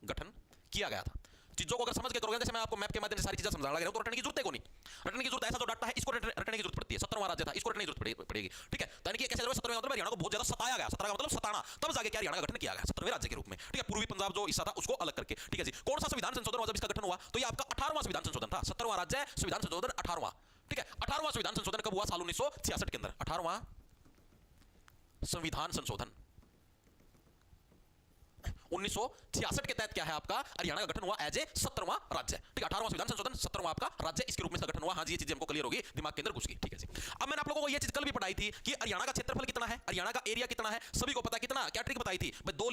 गठन किया गया था। चीजों को अगर समझ के करोगे, जैसे मैं आपको मैप के माध्यम से सारी चीजें समझाने लग रहा हूं, तो रटने की जरूरत है को नहीं। रटने की जरूरत ऐसा जो डाटा है इसको रटने की जरूरत पड़ती है। 17वां राज्य था, इसको रटने की जरूरत पड़ेगी। ठीक है, यानी कि कैसे 17वें मतलब हरियाणा को बहुत ज्यादा सताया गया, 17 का मतलब सताना, तब जाके क्या हरियाणा का गठन किया गया 17वें राज्य के रूप में। ठीक है, पूर्वी पंजाब जो हिस्सा था उसको अलग करके। ठीक है जी, कौन सा संविधान संशोधन हुआ जब इसका गठन हुआ? तो ये आपका 18वां संविधान संशोधन था। 17वां राज्य संविधान संशोधन 18वां। ठीक है, 18वां संविधान संशोधन कब हुआ? साल 1966 के अंदर 18वां संविधान संशोधन 1966 के तहत क्या है आपका हरियाणा का गठन हुआ एज ए 17वां राज्य। ठीक है, 18वां संविधान संशोधन 17वां आपका राज्य इसके रूप में गठन हुआ। हाँ जी, ये चीजें हमको क्लियर होगी, दिमाग के अंदर घुस गई। ठीक है जी, अब मैंने आप लोगों को ये चीज कल भी पढ़ाई थी कि हरियाणा का क्षेत्रफल कितना है, हरियाणा का एरिया कितना है, सभी को पता है कितना। क्या ट्रिक बताई थी भाई? 2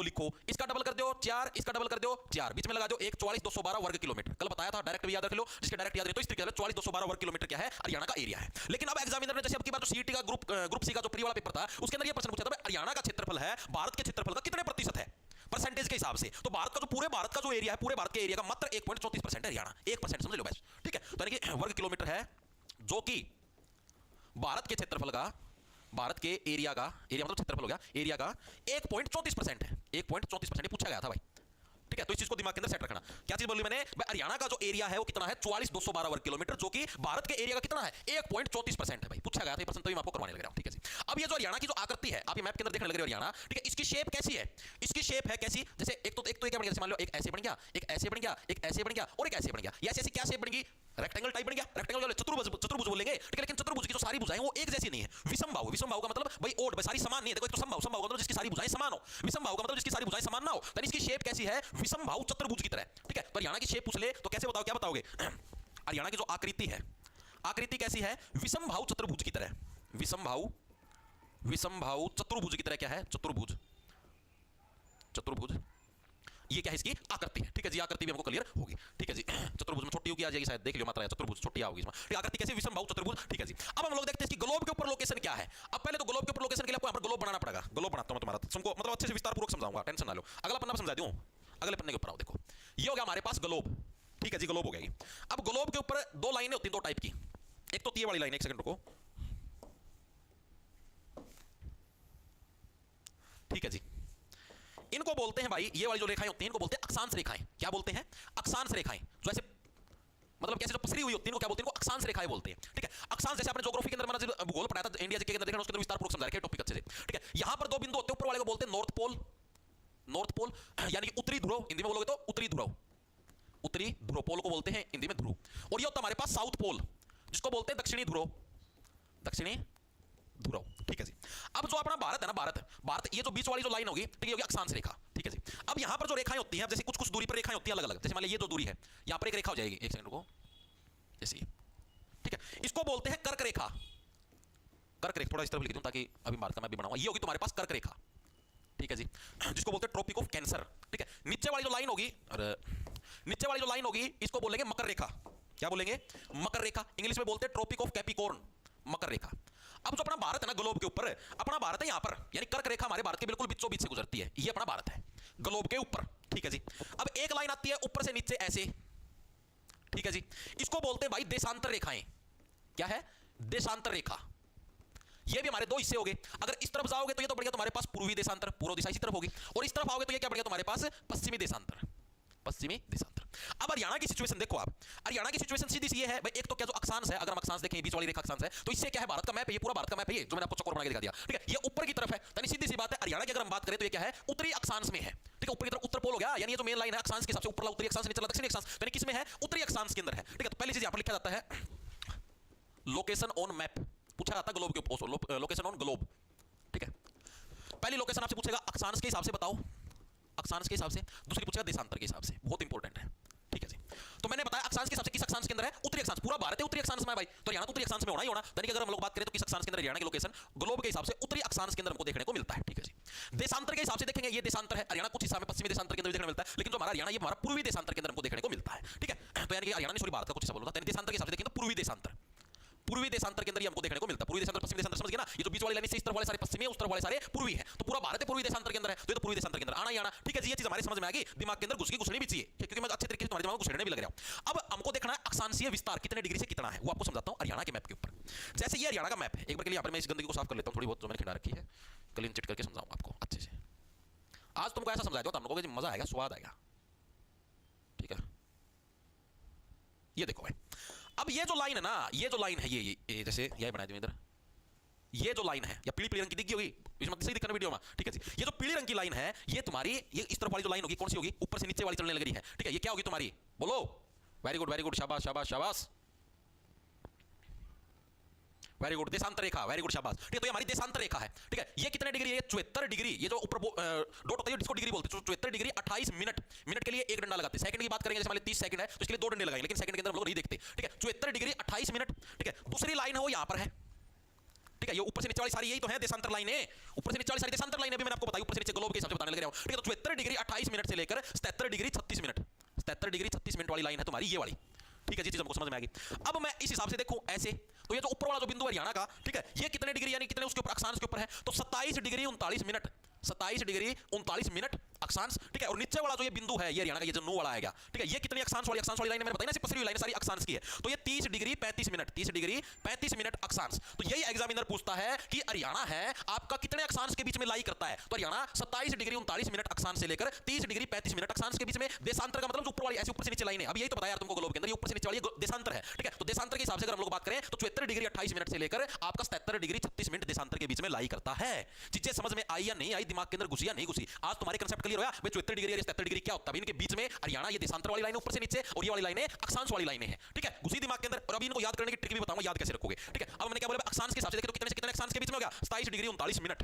लिखो, इसका डबल कर दो 4, इसका डबल कर दो 4, बीच में लगा दो 1, 44,212 वर्ग किलोमीटर। कल बताया था, डायरेक्ट भी याद रख लो, जिसके डायरेक्ट याद रहे तो इस तरीके से 44,212 वर्ग किलोमीटर क्या है हरियाणा का एरिया है। लेकिन अब एग्जामिनर ने जैसे अब की बार जो सीईटी का ग्रुप सी का जो प्री वाला पेपर था, उसके अंदर ये प्रश्न पूछा था हरियाणा का क्षेत्रफल है भारत के क्षेत्रफल का कितने प्रतिशत है परसेंटेज के हिसाब से। तो भारत का जो पूरे भारत का जो एरिया है, पूरे भारत के एरिया का मात्र 1.34% है हरियाणा, 1% समझ लो बस। ठीक है, तो यानी कि वर्ग किलोमीटर है जो कि भारत के क्षेत्रफल का, भारत के एरिया मतलब क्षेत्रफल हो गया, एरिया का 1.34% है। 1.34% पूछा गया था भाई। ठीक है, तो इस चीज को दिमाग के अंदर सेट रखना। क्या चीज बोली मैंने? हरियाणा का जो एरिया है वो कितना है? 44,212 वर्ग किलोमीटर, जो कि भारत के एरिया का कितना है? 1.34% है भाई। पूछा गया था ये प्रश्न, तो मैं आपको करवाने लग रहा हूं। ठीक है जी, अब ये जो हरियाणा की जो आकृति है, आप ये मैप के अंदर देखने लग रहे हो हरियाणा। ठीक है, इसकी शेप कैसी है? इसकी शेप है कैसी? जैसे एक तो क्या बन गया, जैसे मान लो एक ऐसे बन गया, एक ऐसे बन गया, एक ऐसे बन गया और एक ऐसे बन गया। ये ऐसी क्या शेप बन गई? रेक्टेंगल टाइप बन गया। रेक्टेंगल चतुर्भुज बोलेंगे। ठीक है, लेकिन चतुर्भुज की जो सारी भुजाएं वो एक जैसी नहीं है। विषमबाहु का मतलब भाई ओड भाई सारी समान नहीं है। देखो एक तो समबाहु का मतलब जिसकी सारी भुजाएं समान हो, विषमबाहु का मतलब जिसकी सारी भुजाएं समान ना हो। तो इसकी शेप कैसी है? विषमबाहु चतुर्भुज की तरह। ठीक है, तो हरियाणा की शेप पूछ ले तो कैसे बताओ, क्या बताओगे? हरियाणा की जो आकृति है, आकृति कैसी है? विषमबाहु चतुर्भुज की तरह। विषमबाहु चतुर्भुज की तरह क्या है? चतुर्भुज। ये क्या है? इसकी आकृति है। ठीक है जी, आकृति भी हमको क्लियर होगी। ठीक है जी, चतुर्भुज में छोटी की आ जाएगी शायद, देख लियो मात्रा है, चतुर्भुज छोटी आओगी इसमें। ठीक, आकृति कैसे? विषमबाहु चतुर्भुज। ठीक है जी, अब हम लोग देखते हैं इसकी ग्लोब के ऊपर लोकेशन क्या है। अब पहले तो ग्लोब के ऊपर लोकेशन के लिए आपको यहाँ पर ग्लोब बनाना पड़ेगा। ग्लोब बनाता हूं तुम्हारा, तुमको मतलब अच्छे से विस्तार पूर्वक समझाऊंगा, टेंशन ना लो। अगला पन्ना समझा दूं, अगले पन्ने के ऊपर आओ। देखो ये हो गया हमारे पास ग्लोब। ठीक है जी, ग्लोब हो गई। अब ग्लोब के ऊपर दो लाइनें होती हैं, दो टाइप की। एक तो ये वाली लाइन, एक सेकंड रुको। ठीक है जी, इनको बोलते हैं भाई, ये वाली जो रेखाएं होती हैं इनको बोलते हैं अक्षांश रेखाएं। क्या बोलते हैं? अक्षांश रेखाएं। जो ऐसे मतलब कैसे जो पसरी हुई होती है इनको क्या बोलते हैं? इनको अक्षांश रेखाएं बोलते हैं। ठीक है, अक्षांश जैसे आपने ज्योग्राफी के अंदर मैंने भूगोल पढ़ाया था, इंडिया जीके के अंदर देखना, उसके अंदर विस्तारपूर्वक समझा रखा है टॉपिक अच्छे से। ठीक है, यहां पर दो बिंदु होते हैं, ऊपर वाले को बोलते हैं नॉर्थ पोल यानी कि उत्तरी ध्रुव, हिंदी में बोलोगे तो उत्तरी ध्रुव पोल को बोलते हैं हिंदी में ध्रुव। और ये होता है हमारे पास साउथ पोल, जिसको बोलते हैं दक्षिणी ध्रुव। ठीक है जी, अब जो अपना भारत है ना, भारत ये जो बीच वाली जो लाइन होगी, ठीक है, होगी अक्षांश रेखा। ठीक है जी, अब यहां पर जो रेखाएं होती हैं, जैसे कुछ दूरी पर रेखाएं होती हैं अलग अलग, जैसे मान लीजिए ये जो दूरी है, यहां पर एक रेखा हो जाएगी, एक सेकंड रुको, जैसे ठीक है, इसको बोलते हैं कर्क रेखा। थोड़ा इस तरफ लिख दूं ताकि अभी भारत का मैं भी बनाऊंगा। ये होगी तुम्हारे पास कर्क रेखा। ठीक है जी, जिसको बोलते हैं ट्रॉपिक ऑफ कैंसर। ठीक है, नीचे वाली जो लाइन होगी इसको बोलेंगे मकर रेखा। क्या बोलेंगे? मकर रेखा। इंग्लिश में बोलते हैं ट्रॉपिक ऑफ कैप्रिकॉर्न, मकर रेखा। अब जो अपना भारत है ना ग्लोब के ऊपर, अपना भारत है यहां पर, यानी कर्क रेखा हमारे भारत के बिल्कुल बीचों बीच से गुजरती है, ये अपना भारत है ग्लोब के ऊपर, ठीक है जी। अब एक लाइन आती है ऊपर से नीचे ऐसे, ठीक है जी, इसको बोलते हैं भाई देशांतर रेखाएं। क्या है? देशांतर रेखा। ये भी हमारे दो हिस्से हो गए। अगर इस तरफ जाओगे तो ये तो बढ़ गया तुम्हारे पास पूर्वी देशांतर, पूर्व दिशा इसी तरफ होगी, और इस तरफ आओगे तो ये क्या बढ़ गया तुम्हारे पास? पश्चिमी देशांतर, पश्चिमी देशांतर। अब हरियाणा की सिचुएशन देखो आप, हरियाणा की सिचुएशन सीधी सी है भाई, एक तो क्या जो अक्षांश है, अगर हम अक्षांश देखें बीच वाली रेखा अक्षांश है, तो इससे क्या है भारत का मैप है, ये पूरा भारत का मैप है, ये जो मैंने आपको चक्कर बना के दिखा दिया, ठीक है, ये ऊपर की तरफ है, यानी सीधी सी बात है। हरियाणा की अगर हम बात करें तो ये क्या है? उत्तरी अक्षांश में है, ठीक है, ऊपर की तरफ उत्तर पोल हो गया, यानी ये जो मेन लाइन है अक्षांश के हिसाब से ऊपरला उत्तरी अक्षांश, नीचला दक्षिणी अक्षांश, यानी किसमें है? उत्तरी अक्षांश के अंदर है, ठीक है। तो पहली चीज यहां पर लिखा जाता है लोकेशन ऑन मैप, पूछा जाता है ग्लोब के ऊपर, लोकेशन ऑन ग्लोब, ठीक है। पहली लोकेशन आपसे पूछेगा अक्षांश के हिसाब से बताओ, अक्षांश के हिसाब से, दूसरी पूछेगा देशांतर के हिसाब से, बहुत इंपॉर्टेंट है, ठीक है जी। तो मैंने बताया अक्षांश के हिसाब से किस अक्षांश के अंदर है? उत्तरी अक्षांश, पूरा भारत है उत्तरी अक्षांश में है भाई, तो हरियाणा तो उत्तरी अक्षांश में होना ही होना, यानी कि अगर हम लोग बात करें तो किस अक्षांश के अंदर हरियाणा की लोकेशन ग्लोब के हिसाब से उत्तरी अक्षांश के अंदर हमको देखने को मिलता है, ठीक है जी। देशांतर के हिसाब से देखेंगे, ये देशांतर है, हरियाणा कुछ हिस्सा में पश्चिमी देशांतर के अंदर देखने को मिलता है, लेकिन जो हमारा हरियाणा ये हमारा पूर्वी देशांतर के अंदर हमको देखने को मिलता है, ठीक है। तो यानी कि हरियाणा ने सॉरी भारत का कुछ हिस्सा बोला था, देशांतर के हिसाब से देखें तो पूर्वी देशांतर, पूर्वी देशांतर के अंदर ये हमको देखने को मिलता है। पूर्वी देशांतर पश्चिमी देशांतर समझ गए ना, ये जो बीच वाली लाइन से इस तरफ वाले सारे पश्चिमी है, उस तरफ वाले सारे पूर्वी है, तो पूरा भारत है पूर्वी देशांतर के अंदर है, तो ये तो पूर्वी देशांतर के अंदर आना ही आना, ठीक है जी। ये चीज हमारे समझ में आ गई, दिमाग के अंदर घुसनी भी चाहिए, क्योंकि मैं अच्छे तरीके से तुम्हारे दिमाग में घुसने भी लग रहा हूं। अब हमको देखना है अक्षांशीय विस्तार कितने डिग्री से कितना है, वो आपको समझाता हूं हरियाणा के मैप के ऊपर। जैसे ये हरियाणा का मैप है, एक बार के लिए यहां पर मैं इस गंदगी को साफ कर लेता हूं थोड़ी बहुत जो मैंने खिंडा रखी है, क्लीन चिट करके समझाऊंगा आपको अच्छे से। आज तुमको ऐसा समझाया तो हम लोगों को मजा आएगा, स्वाद आएगा, ठीक है। ये देखो भाई, अब ये जो लाइन है ना, ये जो लाइन है, ये जैसे ये बना दूं इधर, ये जो लाइन है या पीली पीली रंग की दिखी होगी, इसमें सही दिखना वीडियो में, ठीक है जी। ये जो पीली रंग की लाइन है, ये तुम्हारी ये इस तरफ वाली जो लाइन होगी कौन सी होगी? ऊपर से नीचे वाली चलने लग रही है, ठीक है। ये क्या होगी तुम्हारी? बोलो। वेरी गुड, शाबाश शाबाश शाबाश, वेरी गुड, देशांतर रेखा, वेरी गुड शाबाश, ठीक है। तो ये हमारी देशांतर रेखा है, ठीक है। ये कितने डिग्री है? ये 74 डिग्री, ये जो ऊपर डॉट होता है जिसको डिग्री बोलते हैं, 74 डिग्री 28 मिनट, मिनट के लिए एक डंडा लगाते हैं। सेकंड की बात करेंगे जैसे मान लीजिए 30 सेकंड है तो इसके लिए 2 डंडे लगाएंगे, लेकिन सेकंड के अंदर हम लोग नहीं देखते, ठीक है। 74 डिग्री 28 मिनट, ठीक है। दूसरी लाइन है वो यहां पर है, ठीक है। ये ऊपर से नीचे वाली सारी यही तो है देशांतर लाइनें, ऊपर से नीचे वाली सारी देशांतर लाइनें भी मैंने आपको बताई, ऊपर से नीचे ग्लोब के हिसाब से बताने लग रहा हूं, ठीक है। तो 74 डिग्री 28 मिनट से लेकर 77 डिग्री 36 मिनट, 77 डिग्री 36 मिनट वाली लाइन है तुम्हारी ये वाली, ठीक है जी। चीज हमको समझ में आ गई। अब मैं इस हिसाब से देखूं ऐसे, तो ये जो ऊपर वाला जो बिंदु है हरियाणा का, ठीक है, ये कितने डिग्री यानी कितने उसके ऊपर अक्षांश के ऊपर है? तो 27 डिग्री 39 मिनट, 27 डिग्री 39 मिनट अक्षांश, ठीक है। और नीचे वाला जो ये बिंदु है ये हरियाणा का, ये जो नो वाला आएगा, ठीक है, ये कितनी अक्षांश वाली लाइन मैंने बताई ना, सिर्फ पसरी हुई लाइन सारी अक्षांश की है, तो ये 30 डिग्री 35 मिनट, 30 डिग्री 35 मिनट अक्षांश। तो यही एग्जामिनर पूछता है कि हरियाणा है आपका कितने अक्षांश के बीच में लाई करता है? तो हरियाणा 27 डिग्री 39 मिनट अक्षांश से लेकर 30 डिग्री 35 मिनट अक्षांश के बीच में। देशांतर का मतलब ऊपर वाली ऐसे ऊपर से नीचे लाइन है, अब यही तो बताया यार तुमको ग्लोब के अंदर, ये ऊपर से नीचे वाली देशांतर है, ठीक है। तो देशांतर के हिसाब से अगर हम लोग बात करें तो 74 डिग्री 28 मिनट से लेकर आपका 77 डिग्री 36 मिनट देशांतर के बीच में लाई करता है। चीजें समझ में आई या नहीं आई, दिमाग के अंदर घुसी या नहीं घुसी? आज तुम्हारे कंसेप्ट क्लियर होया भाई 74 डिग्री और 77 डिग्री क्या होता है? इनके बीच में हरियाणा ये देशांतर वाली लाइन ऊपर से नीचे, और ये वाली लाइनें अक्षांश वाली लाइनें हैं, ठीक है। घुसी दिमाग के अंदर। और अभी इनको याद करने की ट्रिक भी बताऊंगा, याद कैसे रखोगे, ठीक है। अब मैंने क्या बोला अक्षांश के हिसाब से देखें तो कितने से कितने अक्षांश के बीच में हो गया? 27 डिग्री 39 मिनट,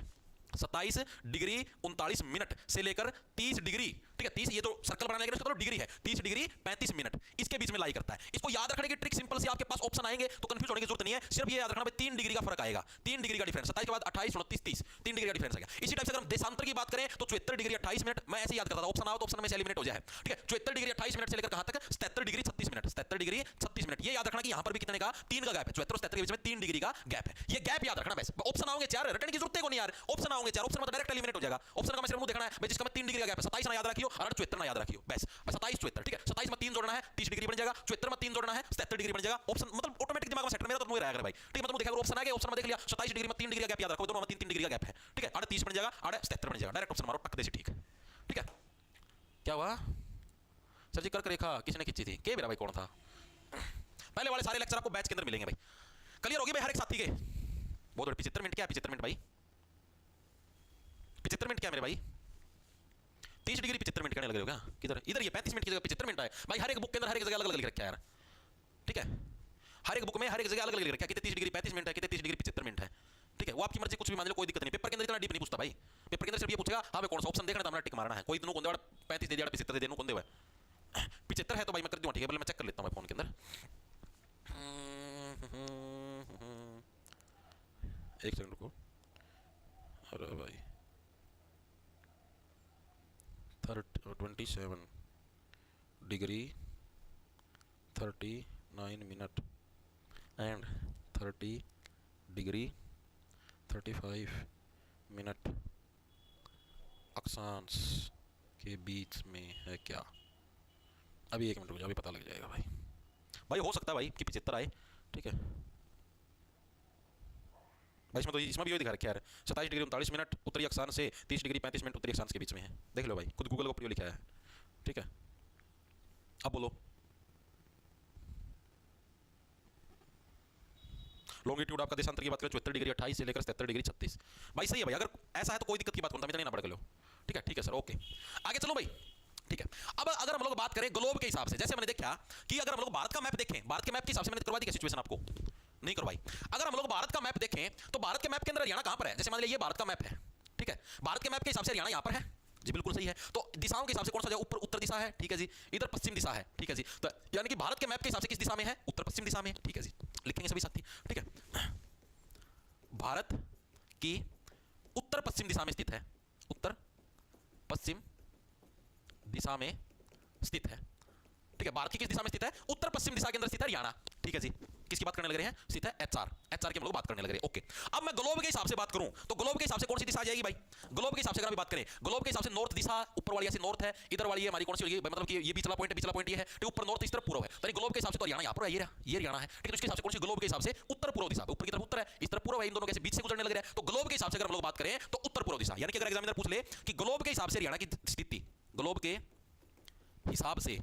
27 डिग्री 39 मिनट से लेकर 30 डिग्री, ठीक है, 30 ये तो सर्कल बनाने के लिए तो डिग्री है, 30 डिग्री 35 मिनट इसके बीच में लाई करता है। इसको याद रखने की ट्रिक सिंपल सी, आपके पास ऑप्शन आएंगे तो कंफ्यूज होने की जरूरत नहीं है, सिर्फ ये याद रखना भाई 3 डिग्री का फर्क आएगा, 3 डिग्री का डिफरेंस, 27 के बाद 28 29 30, 3 डिग्री का डिफरेंस आएगा। इसी टाइप से अगर हम देशांतर की बात करें तो 74 डिग्री 28 मिनट, मैं ऐसे याद करता था, ऑप्शन आओ तो ऑप्शन में से एलिमिनेट हो जाए, ठीक है। 74 डिग्री 28 मिनट से लेकर कहां तक? 77 डिग्री 36 मिनट, 77 डिग्री 36 मिनट। ये याद रखना कि यहां पर भी कितने का? 3 का गैप है, 74 और 77 के बीच में 3 डिग्री का गैप है, ये गैप याद रखना बस। ऑप्शन आओगे 4, रटने की जरूरत है को नहीं यार, ऑप्शन आओगे 4, ऑप्शन में डायरेक्ट एलिमिनेट हो जाएगा। ऑप्शन का मैं सिर्फ मुंह देखना है भाई जिसका में 3 डिग्री का गैप है, 27 ना याद रखियो और 74 ना याद रखियो, बस 27 74, ठीक है। 27 में 3 जोड़ना है 30 डिग्री बन जाएगा, 74 में 3 जोड़ना है 77 डिग्री बन जाएगा। ऑप्शन मतलब ऑटोमेटिक दिमाग में सेट, मेरा तो मुंह रहा है भाई, ठीक है। मतलब देखा ऑप्शन आ गया, ऑप्शन में देख लिया 27 डिग्री में 3 डिग्री का गैप याद रखो, दोनों में 3 डिग्री का गैप है, ठीक है। 30 बन जाएगा 77 बन जाएगा, डायरेक्ट ऑप्शन मारो टक देसी, ठीक है, ठीक है। क्या हुआ सर जी? कर्क रेखा किसने खींची थी? के मेरा भाई कौन था? पहले वाले सारे लेक्चर आपको बैच के अंदर मिलेंगे भाई, क्लियर होगी भाई हर एक साथी के। बहुत 75 मिनट क्या? 75 मिनट भाई, 75 मिनट क्या मेरे भाई? 30 डिग्री 75 मिनट करने लगे हो क्या? किधर? इधर ये 35 मिनट की जगह 75 मिनट है भाई। हर एक बुक के अंदर हर एक जगह अलग अलग लिख रखा है यार, ठीक है। हर एक बुक में हर एक जगह अलग अलग लिख रखा है, कितने 30 डिग्री 35 मिनट है, कितने 30 डिग्री 75 मिनट है, ठीक है। वो आपकी मर्जी, कुछ भी मान लो, कोई दिक्कत नहीं। पेपर के अंदर इतना डीप नहीं पूछता भाई, पेपर के अंदर सिर्फ ये पूछेगा हाँ भाई कौन सा ऑप्शन देखना है, हमारा टिक मारना है। कोई दोनों कौन देवा 35 दे दिया 75 दे देनो कौन देवा 75 है तो भाई मैं कर दूंगा, ठीक है। मैं चेक कर लेता हूँ फोन के अंदर, एक सेकंड रुको। अरे भाई 27 degree 39 9 minute and 30 degree 35 minute अक्षांश के बीच में है क्या? अभी 1 मिनट रुक जाओ, अभी पता लग जाएगा भाई। भाई हो सकता है भाई कि 75 आए, ठीक है भाई। इसमें भी वही दिखा रखा है, 27 डिग्री 39 मिनट उत्तरी अक्षांश से 30 डिग्री 35 मिनट उत्तरी अक्षांश के बीच में है। देख लो भाई, खुद गूगल को प्रयोग लिखा है, ठीक है। अब बोलो, लॉन्गिट्यूड आपका देशांतर की बात करें 74 डिग्री 28 से लेकर 77 डिग्री 36। भाई सही है भाई, अगर ऐसा है तो कोई दिक्कत की बात कौन नहीं ना पढ़ लो, ठीक है सर, ओके आगे चलो भाई, ठीक है। अब अगर हम लोग बात करें ग्लोब के हिसाब से, जैसे मैंने देखा कि अगर हम लोग भारत का मैप देखें, भारत के मैप के हिसाब से मैंने करवा दी क्या सिचुएशन आपको? नहीं करवाई। अगर हम लोग भारत का मैप देखें तो भारत के मैप के अंदर हरियाणा कहां पर है? जैसे मान लीजिए ये भारत का मैप है, ठीक है, भारत के मैप के हिसाब से हरियाणा यहां पर है जी, बिल्कुल सही है। तो दिशाओं के हिसाब से कौन सा ऊपर उत्तर दिशा है, ठीक है जी, इधर पश्चिम दिशा है, ठीक है जी। तो यानी कि भारत के मैप के हिसाब से किस दिशा में है? उत्तर पश्चिम दिशा में, ठीक है जी, लिखेंगे सभी साथी, ठीक है। भारत की उत्तर पश्चिम दिशा में स्थित है, उत्तर पश्चिम दिशा में स्थित है, ठीक है। भारत की किस दिशा में स्थित है? उत्तर पश्चिम दिशा के अंदर स्थित है हरियाणा, ठीक है जी। किसकी बात करने लग रहे हैं? स्थित है एचआर की हम लोग बात करने लग रहे हैं, ओके। अब मैं ग्लोब के हिसाब से बात करूं तो ग्लोब के हिसाब से कौन सी दिशा आ जाएगी भाई? ग्लोब के हिसाब से अगर हम बात करें, ग्लोब के हिसाब से नॉर्थ दिशा, ऊपर वाली ऐसे नॉर्थ है, इधर वाली है हमारी कौन सी होगी? मतलब कि ये बीचला पॉइंट है, बीचला पॉइंट ये है, ठीक, ऊपर नॉर्थ इस तरफ पूर्व है, तो ग्लोब के हिसाब से तो हरियाणा यहां पर है, ये हरियाणा है, ठीक है। उसके हिसाब से कौन सी ग्लोब के हिसाब से? उत्तर पूर्व दिशा, ऊपर की तरफ उत्तर है, इस तरफ पूर्व है, इन दोनों के बीच से गुजरने लग रहा है। तो ग्लोब के हिसाब से अगर हम लोग बात करें तो उत्तर पूर्व दिशा, यानी कि अगर एग्जामिनर पूछ ले कि ग्लोब के हिसाब से हरियाणा की स्थिति, ग्लोब के हिसाब से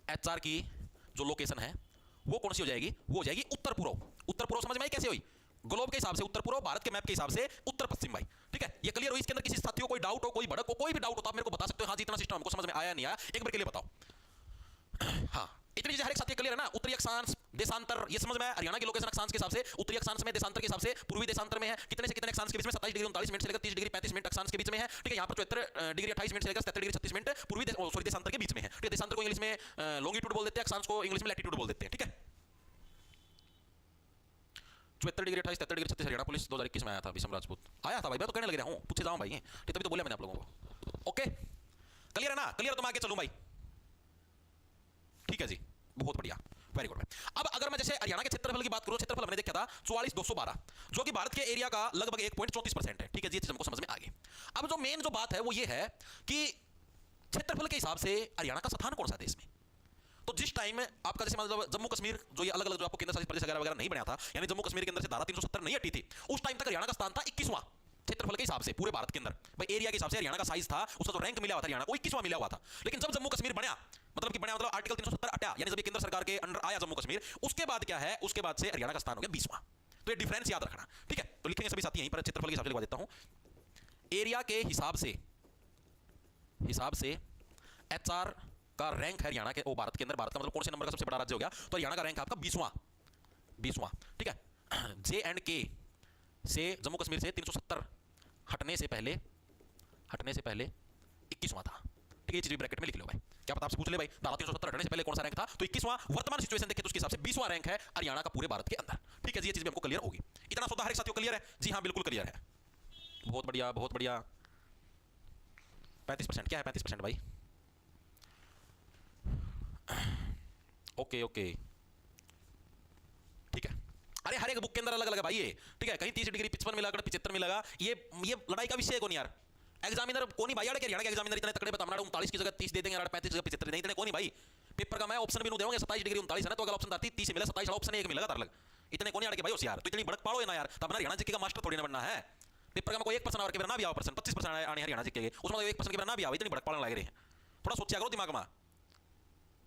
एचआर की जो लोकेशन है वो कौन सी हो जाएगी? वो हो जाएगी उत्तर पूर्व। उत्तर पूर्व समझ में आई कैसे हुई? ग्लोब के हिसाब से उत्तर पूर्व, भारत के मैप के हिसाब से उत्तर पश्चिम भाई, ठीक है। ये क्लियर हुई? इसके अंदर किसी साथी को कोई डाउट हो, कोई भड़क हो, कोई भी डाउट हो तो आप मेरे को बता सकते हो। हाँ जी, इतना सिस्टम हमको समझ में आया नहीं आया, एक बार के लिए बताओ। हाँ, इतनी चीजें हर एक साथी क्लियर है ना? उत्तरी अक्षांश, देशांतर, ये समझ में आया। हरियाणा की लोकेशन अक्षांश के हिसाब से उत्तरी अक्षांश में, देशांतर के हिसाब से पूर्वी देशांतर में है, कितने से कितने अक्षांश के बीच में? 27 डिग्री 39 मिनट से लेकर 30 डिग्री 35 मिनट अक्षांश के बीच में है, ठीक है। यहाँ पर 74 डिग्री 28 मिनट से लेकर 77 डिग्री 36 मिनट पूर्वी सॉरी देशांतर के बीच में है, ठीक है। देशांतर को इंग्लिश में लॉन्गिट्यूड बोल देते हैं, अक्षांश को इंग्लिश में लैटिट्यूड बोल देते हैं, ठीक है। 74 डिग्री 28 73 डिग्री 36 हरियाणा पुलिस 2021 में आया था, विषम राजपूत आया था भाई। मैं तो कहने लग रहा हूँ, पूछे जाऊँ भाई, ठीक, तभी तो बोला मैंने आप लोगों को, ओके क्लियर है ना? क्लियर तो मैं आगे चलूँ भाई, ठीक है जी, बहुत बढ़िया, वेरी गुड। अब अगर मैं जैसे हरियाणा के क्षेत्रफल की बात करूं, क्षेत्रफल हमने देखा था 44,212, जो कि भारत के एरिया का लगभग 1.34% है, ठीक है जी, हमको समझ में आ गई। अब जो मेन जो बात है वो ये है कि क्षेत्रफल के हिसाब से हरियाणा का स्थान कौन सा देश में? तो जिस टाइम आपका जैसे मतलब जम्मू कश्मीर जो ये अलग अलग जो आपको केंद्र शासित प्रदेश वगैरह नहीं बना था, यानी जम्मू कश्मीर के अंदर से धारा 370 नहीं हटी थी, उस टाइम तक हरियाणा का स्थान था 21वां क्षेत्रफल के हिसाब से पूरे भारत के अंदर। भाई एरिया के हिसाब से हरियाणा का साइज था, उसका जो रैंक मिला हुआ था हरियाणा को 21वां मिला हुआ था। लेकिन जब जम्मू कश्मीर बना, मतलब कि बना मतलब आर्टिकल 370 हटा, यानी जब केंद्र सरकार के अंडर आया जम्मू कश्मीर, उसके बाद क्या है? उसके बाद से हरियाणा का स्थान हो गया 20वां। तो ये डिफरेंस याद रखना, ठीक है। तो लिखेंगे सभी साथी यहीं पर, क्षेत्रफल के हिसाब से लिखवा देता हूं। एरिया के हिसाब से एचआर का रैंक है हरियाणा के, ओ भारत के अंदर, भारत का मतलब कौन से नंबर का सबसे बड़ा राज्य हो गया? तो हरियाणा का रैंक है आपका 20वां, ठीक है। जे एंड के से जम्मू कश्मीर से 370 हटने से पहले 21वां था, ठीक है। ये चीज भी ब्रैकेट में लिख लो भाई, क्या पता आपसे पूछ ले भाई धारा 370 हटने से पहले कौन सा रैंक था? तो 21वां। वर्तमान सिचुएशन देखें तो उसके हिसाब से 20वां रैंक है हरियाणा का पूरे भारत के अंदर, ठीक है जी। ये चीज भी हमको क्लियर होगी। इतना सौदा हर एक साथियों क्लियर है? जी हाँ, बिल्कुल क्लियर है, बहुत बढ़िया बहुत बढ़िया। 35% क्या है? 35% भाई, ओके ओके, ठीक है। अरे हर एक बुक के अंदर अलग अलग है भाई ये, ठीक है। कहीं 30 डिग्री 55 मिला, 75 मिला, ये लड़ाई का विषय है कौन यार? एग्जामिनर कौन ही भाई, यार हरियाणा के एग्जामिनर इतने तकड़े बता, 39 की जगह 30 दे देंगे, 35 की जगह 75 नहीं, इतने कौन ही भाई। पेपर का मैं ऑप्शन भी नहीं दूंगा, 27 डिग्री 39 है ना, तो अगर ऑप्शन 30 मिला, 27 ऑप्शन एक मिलेगा अलग, इतने कौन यार के भाई होशियार। तो इतनी भड़क पाड़ो ना यार, तो अपना हरियाणा जीके का मास्टर थोड़ी ना बनना है। पेपर का कोई 1% और के ना भी आओ, 25% आने हरियाणा जीके के, उसमें 1% के ना भी आओ, इतनी भड़क पाड़ने लग रहे हैं। थोड़ा सोचा करो दिमाग में,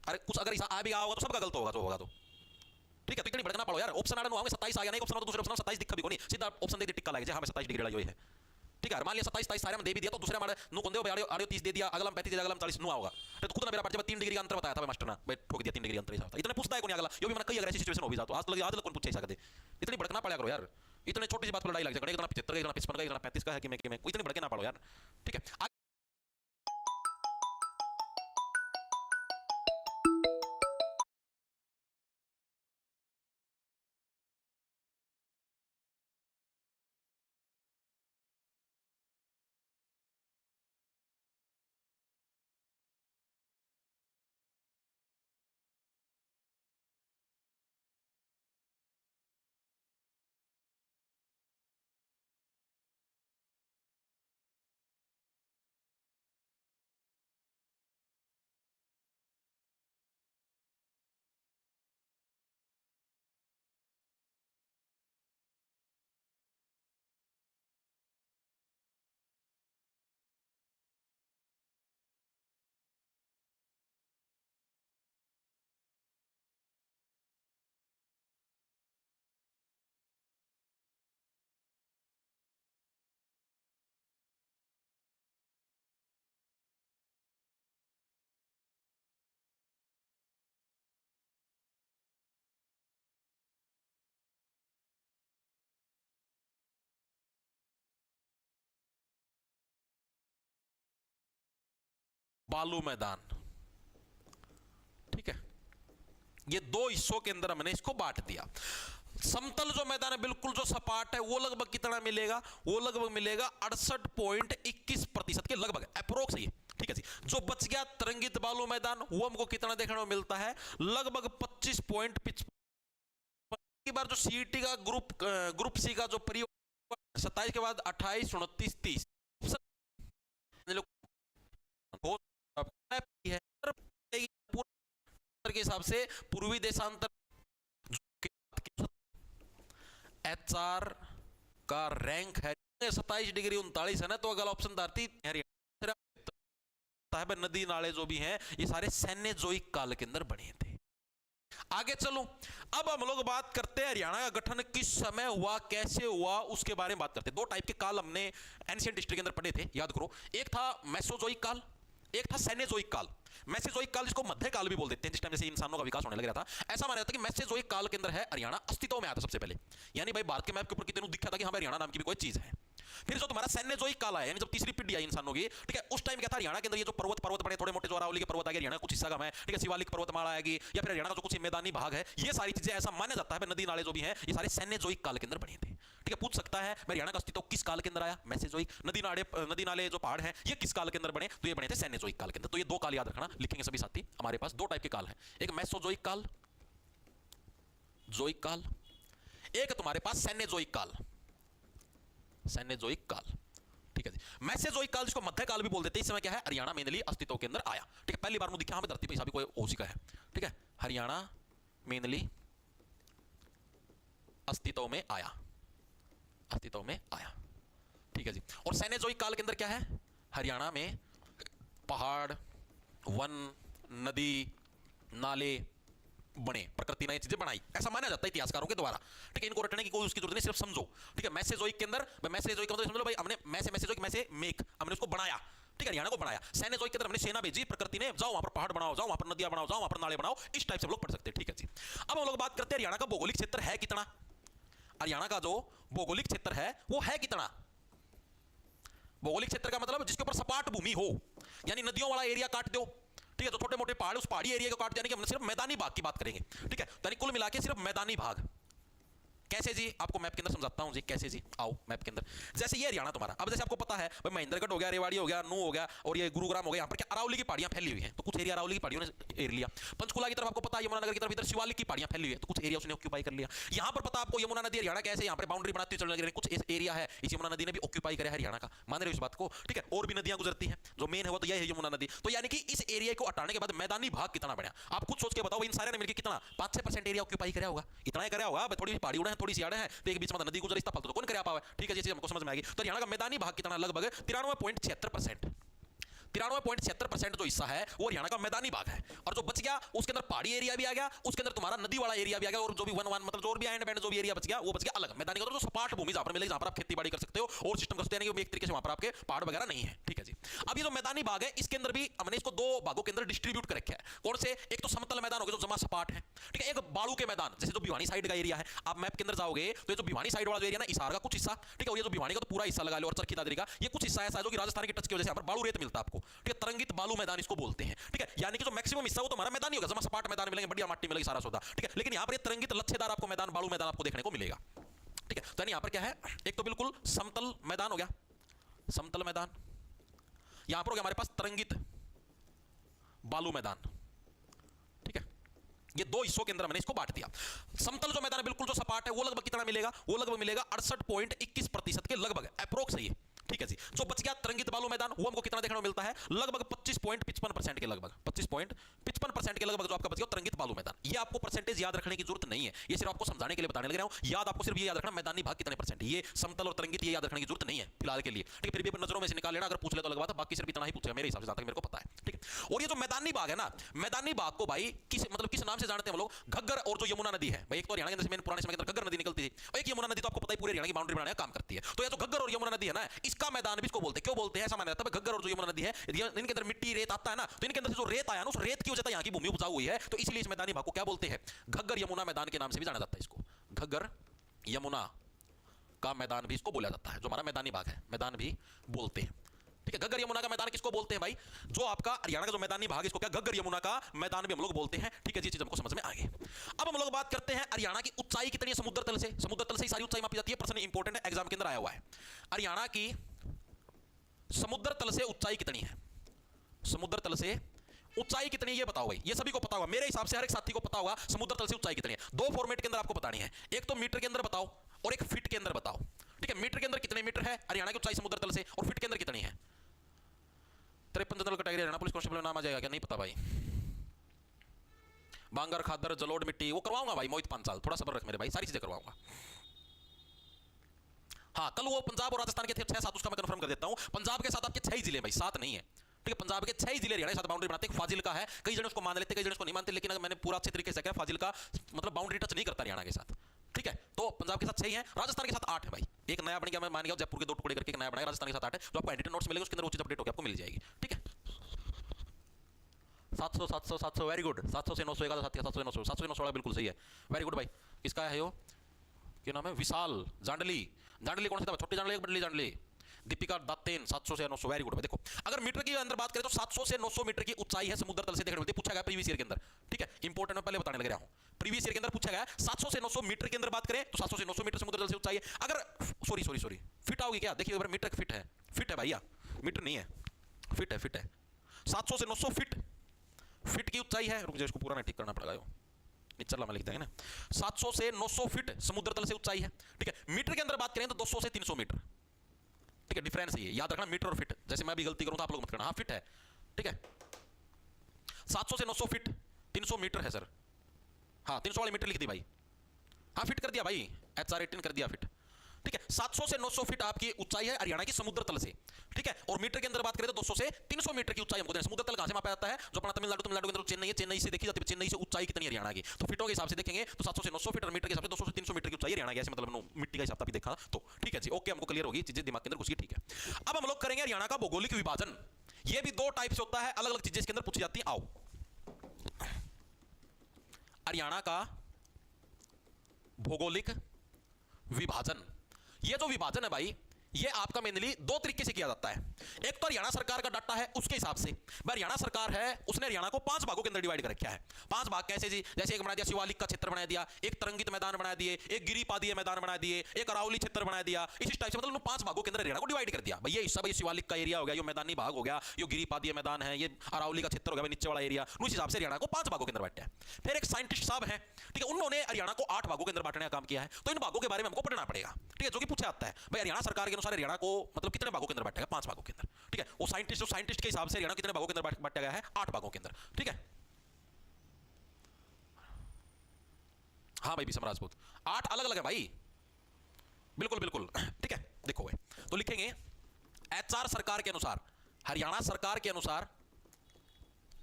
अरे कुछ अगर आ भी आओगे तो सबका गलत होगा, जो होगा तो, ठीक है। तो इतनी भड़कना पड़ो यार। ऑप्शन आने होंगे 27 आ गया, नहीं ऑप्शन तो दूसरे ऑप्शन 27 दिखा भी को नहीं, सीधा ऑप्शन देके टिक्का लगे, हाँ 27 डिग्री लगी हुई है, ठीक है। मान लिया 27 सारे में दे भी दिया, तो दूसरे हमारे नु कौन दे आड़ियो 30 दे दिया, अगला 35 दे दिया, अगला 40 नु आओगा। तो खुद ना मेरा जब 3 डिग्री का अंतर बताया था मास्टर ना, भाई ठोक दिया 3 डिग्री अंतर ही था, इतने पूछता है कौन अगला। यो भी मैंने कई अगर ऐसी सिचुएशन हो भी जाता, आज लग कौन पूछ सकते। इतनी भड़कना पड़ा करो यार, इतने छोटी सी बात पर लड़ाई लग जाए, इतना 75 का, इतना 55 का, इतना 35 का है कि मैं इतनी भड़के ना पड़ो यार, ठीक है। बालू मैदान, ठीक है। ये दो हिस्सों के अंदर हमने इसको बांट दिया। समतल जो मैदान है बिल्कुल जो सपाट है वो लगभग कितना मिलेगा, वो लगभग मिलेगा 68.21% के लगभग, अप्रोक्स ही, ठीक है जी। जो बच गया तरंगित बालू मैदान वो हमको कितना देखने को मिलता है, लगभग 25.55। बार जो सीईटी का ग्रुप सी का जो परियोग 27 के बाद 28, 29, 30 के हिसाब से पूर्वी देशांतर एचआर का रैंक है 27 डिग्री 39 है ना, तो अगला ऑप्शन धरती नदी नाले जो भी हैं ये सारे सैन्यजोइक काल के अंदर बने थे। आगे चलो, अब हम लोग बात करते हैं हरियाणा का गठन किस समय हुआ, कैसे हुआ, उसके बारे में बात करते हैं। दो टाइप के काल हमने एंशिएंट हिस्ट्री के अंदर पढ़े थे, याद करो। एक था मेसोजोइक काल, एक था सैन्यजोइक काल। मेसोजोइक काल जिसको मध्य काल भी बोल देते हैं, जिस टाइम से इंसानों का विकास होने लग रहा था, ऐसा माना जाता है कि मेसोजोइक काल के अंदर है हरियाणा अस्तित्व में आया था सबसे पहले। यानी भाई भारत के मैप के ऊपर कितने दिखा था कि हाँ हरियाणा नाम की भी कोई चीज है। फिर जो तुम्हारा सैन्यजोइक काल आया, यानी जब तीसरी पीढ़ी आई इंसानों की, ठीक है, उस टाइम क्या था हरियाणा के अंदर ये जो पर्वत बड़े थोड़े मोटे जो अरावली के पर्वत आ गए, हरियाणा कुछ हिस्सा कम है, ठीक है, शिवालिक पर्वतमाला आएगी, या फिर हरियाणा का जो कुछ मैदानी भाग है, ये सारी चीजें ऐसा माना जाता है नदी नाले जो भी हैं ये सारे सैन्यजोइक काल के अंदर बने थे। ठीक है, पूछ सकता है हरियाणा का अस्तित्व किस काल के अंदर आया, मेसोजोइक। नदी नाले जो पहाड़ हैं ये किस काल के अंदर बने, तो ये बने थे सैन्यजोइक काल के अंदर। तो ये दो काल याद रखना, लिखेंगे सभी साथी। हमारे पास दो टाइप के काल हैं, एक मेसोजोइक काल, जोइक काल, एक तुम्हारे पास सैन्यजोइक काल, सैन्यजोइक काल, ठीक है जी। मेसोजोइक काल जिसको मध्य काल भी बोल देते हैं, इस समय क्या है हरियाणा मेनली अस्तित्व के अंदर आया, ठीक है। पहली बार मुझे हमें धरती पे हिसाब कोई ओसिका है, ठीक है, हरियाणा मेनली अस्तित्व में आया, अस्तित्व में आया, ठीक है जी। और सैन्यजोइक काल के अंदर क्या है, हरियाणा में पहाड़, वन, नदी, नाले बने, प्रकृति ने ये चीजें बनाई, ऐसा माना जाता है इतिहासकारों के द्वारा, ठीक है। इनको रटने की कोई उसकी जरूरत नहीं, सिर्फ समझो, ठीक है। मेसोजोइक के अंदर, मेसोजोइक का मतलब समझ लो भाई, हमने मेसोजोइक में से मेक, हमने उसको बनाया, ठीक है, हरियाणा को बनाया। सैन्यजोइक के अंदर हमने सेना भेजी, प्रकृति ने जाओ वहां पर पहाड़ बनाओ, जाओ वहां पर नदियां बनाओ, जाओ वहां पर नाले बनाओ, इस टाइप से लोग पढ़ सकते हैं, ठीक है जी। अब हम लोग बात करते हैं हरियाणा का भौगोलिक क्षेत्र है कितना, हरियाणा का जो भौगोलिक क्षेत्र है वो है कितना। भौगोलिक क्षेत्र का मतलब जिसके ऊपर सपाट भूमि हो, यानी नदियों वाला एरिया काट दो, ठीक है, तो छोटे मोटे पहाड़, उस पहाड़ी एरिया को काट, यानी कि हम सिर्फ मैदानी भाग की बात करेंगे, ठीक है। यानी कुल मिला के सिर्फ मैदानी भाग। कैसे जी, आपको मैप के अंदर समझाता हूं जी, कैसे जी, आओ मैप के अंदर। जैसे ये हरियाणा तुम्हारा, अब जैसे आपको पता है भाई महेंद्रगढ़ हो गया, रेवाड़ी हो गया, नू हो गया, और ये गुरुग्राम हो गया, यहाँ पर क्या अरावली की पहाड़ियां फैली हुई हैं, तो कुछ एरिया अरावली की पहाड़ियों ने घेर लिया। पंचकुला की तरफ आपको पता है, यमुनानगर की तरफ इधर शिवालिक की पहाड़ियां फैली हुई है, तो कुछ एरिया उसने ऑक्यूपाई कर लिया। यहाँ पर पता आपको यमुना नदी हरियाणा कैसे यहाँ पर बाउंड्री बनाती चलने लगी, कुछ एरिया है इस यमुना नदी ने भी ऑक्यूपाई करे हरियाणा का, मान रहे हो इस बात को, ठीक है। और भी नदियां गुजरती हैं, जो मेन है वो तो यह है यमुना नदी। तो यानी कि इस एरिया को हटाने के बाद मैदानी भाग कितना बना, आप खुद सोच के बताओ, इन सारे ने मिलकर कितना 5-6% एरिया ऑक्यूपाई करा होगा, इतना ही करा होगा। थोड़ी सी पहाड़ी उड़े हैं, थोड़ी सी आड़े हैं, तो एक बीच में नदी गुजर, इस तो कौन कर पावे, ठीक है जी, हमको समझ में आएगी। तो हरियाणा का मैदानी भाग कितना, लगभग 93.76%, 93.76% जो हिस्सा है वो हरियाणा का मैदानी भाग है। और जो बच गया उसके अंदर पहाड़ी एरिया भी आ गया, उसके अंदर तुम्हारा नदी वाला एरिया भी आ गया, और जो भी वन मतलब जो भी एंड बैंड जो भी एरिया बच गया वो बच गया अलग। मैदानी का तो सपाट भूमि जहां पर मिलेगी, जहां पर आप खेती बाड़ी कर सकते हो और सिस्टम कर सकते हैं, एक तरीके से वहां पर आपके पहाड़ वगैरह नहीं है, ठीक है जी। अब ये जो मैदानी भाग है इसके अंदर भी हमने इसको दो भागों के अंदर डिस्ट्रीब्यूट कर रखा है। कौन से, एक तो समतल मैदान हो गया जो जमा सपाट है, ठीक है, एक बालू के मैदान, जैसे जो भिवानी साइड का एरिया है, आप मैप के अंदर जाओगे तो ये जो भिवानी साइड वाला जो एरिया ना, हिसार का कुछ हिस्सा, ठीक है, और ये जो भिवानी का तो पूरा हिस्सा लगा लो, और चरखी दादरी का ये कुछ हिस्सा ऐसा है जो कि राजस्थान के टच की वजह से यहाँ पर बालू रेत मिलता है आपको, ठीक है, तरंगित बालू मैदान इसको बोलते हैं, ठीक है। यानी कि जो मैक्सिमम हिस्सा वो तुम्हारा मैदानी होगा, जमा सपाट मैदान मिलेंगे, बढ़िया माटी मिलेगी, सारा सौदा, ठीक है। लेकिन यहाँ पर तरंगित लच्छेदार आपको मैदान, बालू मैदान आपको देखने को मिलेगा, ठीक है। तो यहाँ पर क्या है, एक तो बिल्कुल समतल मैदान हो गया, समतल मैदान, यहां पर हो गया हमारे पास तरंगित बालू मैदान, ठीक है। ये दो हिस्सों के अंदर मैंने इसको बांट दिया। समतल जो मैदान है बिल्कुल जो सपाट है वो लगभग कितना मिलेगा, वो लगभग मिलेगा 68.21% के लगभग, अप्रोक्स है ये, ठीक है जी। जो बच गया तरंगित बालू मैदान वो हमको कितना देखने को मिलता है, लगभग 25.55% के लगभग, 25.55% के लगभग जो आपका बच गया तरंगित बालू मैदान। ये आपको परसेंटेज याद रखने की जरूरत नहीं है, ये सिर्फ आपको समझाने के लिए बताने लग रहा हूं। याद आपको सिर्फ ये याद रखना मैदानी भाग कितने परसेंट, ये समतल और तरंगित ये याद रखने की जरूरत नहीं है फिलहाल के लिए, ठीक है। फिर भी नजरों में से निकाल लेना, अगर पूछ ले तो अलग बात है, बाकी सिर्फ इतना ही पूछेगा मेरे हिसाब से, जहां तक मेरे को पता है, ठीक है। और ये जो मैदानी भाग है ना, मैदानी भाग को भाई किस मतलब किस नाम से जानते हैं हम लोग, घग्गर और जो यमुना नदी है भाई, एक तो हरियाणा के अंदर से पुराने समय के अंदर घग्गर नदी निकलती थी, और एक यमुना नदी तो आपको पता ही पूरे हरियाणा की बाउंड्री बनाने का काम करती है। तो ये जो घग्गर और यमुना नदी है ना, इसका मैदान भी इसको बोलते हैं, क्यों बोलते हैं ऐसा माना जाता है, घग्गर और जो यमुना नदी है इनके अंदर मिट्टी रेत आता है ना, तो इनके अंदर से जो रेत आया ना, उस रेत की वजह से यहाँ की भूमि उपजाऊ हुई है, तो इसलिए इस मैदानी भाग को क्या बोलते हैं, घग्गर यमुना मैदान के नाम से भी जाना जाता है इसको, घग्गर यमुना का मैदान भी इसको बोला जाता है, जो हमारा मैदानी भाग है, मैदान भी बोलते हैं, ठीक ठीक है, घग्गर यमुना का मैदान किसको बोलते हैं भाई? जो आपका हरियाणा का जो मैदानी भाग इसको क्या घग्गर यमुना का मैदान भी हम लोग बोलते हैं। ठीक है, ये चीज हमको समझ में आ गई। अब हम लोग बात करते हैं हरियाणा की ऊंचाई कितनी है समुद्र तल से। समुद्र तल से ही सारी ऊंचाई मापी जाती है। प्रश्न इंपॉर्टेंट है, एग्जाम के अंदर आया हुआ है। हरियाणा की समुद्र तल से ऊंचाई कितनी है? समुद्र तल से ऊंचाई कितनी ये बताओ भाई। ये सभी को पता होगा, मेरे हिसाब से हर एक साथी को पता होगा समुद्र तल से ऊंचाई कितनी है। दो फॉर्मेट के अंदर आपको बतानी है, एक तो मीटर के अंदर बताओ और एक फीट के अंदर बताओ। ठीक है, मीटर के अंदर कितने मीटर है हरियाणा की ऊंचाई समुद्र तल से, और फीट के अंदर कितनी है? 53 general category Haryana police constable में नाम आ जाएगा क्या? नहीं पता भाई। बांगर, खादर, जलोड़, मिट्टी वो करवाऊंगा भाई मोहित 5 साल, थोड़ा सब्र रख मेरे भाई, सारी चीजें करवाऊंगा। हाँ, कल वो पंजाब और राजस्थान के थे 6-7, उसका मैं कंफर्म कर देता हूं। पंजाब के साथ आपके 6 ही जिले भाई, 7 नहीं है। ठीक है, पंजाब के 6 ही जिले हरियाणा के साथ बाउंड्री बनाते हैं। फाजिल्का है, कई जन उसको मान लेते, कई जन उसको नहीं मानते, लेकिन अगर मैंने पूरा अच्छे तरीके से किया, फाजिल्का मतलब बाउंड्री टच नहीं करता हरियाणा के साथ। ठीक है, तो पंजाब के साथ 6 ही है, राजस्थान के साथ 8 है भाई। एक नया बन गया, मैं मान गया जयपुर के 2 टुकड़े करके एक नया बनाया, राजस्थान के साथ 8 है। जो आपको एडिटेड नोट्स मिलेगा उसके अंदर वो चीज अपडेट होकर आपको मिल जाएगी। ठीक है, 700 700 700 वेरी गुड। 700 से 900 700 से 900 700 से 900 बिल्कुल सही है, वेरी गुड भाई। किसका है यो, क्या नाम है? विशाल जांडली। जांडली कौन सा था? छोटी जांडली, बड़ी जांडली? दीपिका दातेन। 700 से 900 वेरी गुड भाई। देखो, अगर मीटर की अंदर बात करें तो 700 से 900 मीटर की ऊंचाई है समुद्र तल से देखने मिलती है। पूछा गया प्रीवियस ईयर के अंदर। ठीक है, इंपॉर्टेंट मैं पहले बताने लग रहा हूं। प्रीवियस ईयर के अंदर पूछा गया 700 से 900 मीटर के अंदर बात करें तो 700 से 900 मीटर समुद्र तल से ऊंचाई है। अगर सॉरी सॉरी सॉरी फिट आओगी क्या? देखिए मीटर फिट है, फिट है भैया, मीटर नहीं है, फिट है, फिट है। 700 से 900 फिट, फिट की ऊंचाई है। रुक जाओ, इसको पूरा नहीं ठीक करना पड़ेगा, निचला में लिख देंगे ना। 700 से 900 फीट समुद्र तल से ऊंचाई है। ठीक है, मीटर के अंदर बात करें तो 200 से 300 मीटर। ठीक है, डिफरेंस ये याद रखना, मीटर और फीट। जैसे मैं भी गलती करूं तो आप लोग मत करना। हाँ, फीट है। ठीक है, 700 से 900 फीट 300 मीटर है सर। हाँ, 300 वाली मीटर लिख दी भाई। हाँ, फिट कर दिया भाई, HR 18 कर दिया फिट। ठीक है, 700 से 900 फीट आपकी ऊंचाई है हरियाणा की समुद्र तल से। ठीक है, और मीटर के अंदर बात करें तो 200 से 300 मीटर की ऊंचाई हमको देना। समुद्र तल कहां से मापा जाता है? जो अपना तमिलनाडु, तमिलनाडु के अंदर चेन्नई है, चेन्नई से देखी जाती है, चेन्नई से ऊंचाई कितनी हरियाणा की, तो फीटों के हिसाब से देखेंगे तो 700 से 900 फीट, और मीटर के हिसाब से 200 से 300 मीटर की ऊंचाई हरियाणा की। ऐसे मतलब मिट्टी का हिसाब भी देखा तो ठीक है जी, ओके, हमको क्लियर होगी चीजें दिमाग के अंदर घुसी। ठीक है, अब हम लोग करेंगे हरियाणा का भौगोलिक विभाजन। ये भी 2 टाइप से होता है, अलग अलग चीजें इसके अंदर पूछी जाती हैं। आओ, हरियाणा का भौगोलिक विभाजन। ये जो विभाजन है भाई, ये आपका मेनली 2 तरीके से किया जाता है। एक तो हरियाणा सरकार का डाटा है, उसके हिसाब से हरियाणा सरकार है, उसने हरियाणा को 5 भागों के अंदर डिवाइड कर रखा है। 5 भाग कैसे जी? जैसे एक बना दिया शिवालिक का क्षेत्र बना दिया, एक तरंगित मैदान बना दिए, एक गिरिपादीय मैदान बना दिए, एक अरावली क्षेत्र बना दिया। इसी टाइप से मतलब 5 भागों के अंदर हरियाणा को डिवाइड कर दिया भाई। ये हिस्सा भाई शिवालिक का एरिया हो गया, ये मैदानी भाग हो गया, ये गिरिपादीय मैदान है, ये अरावली का क्षेत्र हो गया नीचे वाला एरिया। उस हिसाब से हरियाणा को 5 भागों के अंदर बांटा है। फिर एक साइंटिस्ट साहब है, ठीक है, उन्होंने हरियाणा को 8 भागों के अंदर बांटने का काम किया है। तो इन भागों के बारे में हमको पढ़ना पड़ेगा। ठीक है, जो कि पूछा जाता है भाई हरियाणा सरकार के अनुसार हरियाणा को मतलब कितने भागों के अंदर बांटा गया? 5 भागों के अंदर। ठीक है, वो साइंटिस्ट के हिसाब से हरियाणा कितने भागों के अंदर बांटा गया है? 8 भागों के अंदर। ठीक है, हाँ भाई विषम राजपूत 8 अलग अलग है भाई, बिल्कुल बिल्कुल। ठीक है, देखो भाई, तो लिखेंगे HR सरकार के अनुसार, हरियाणा सरकार के अनुसार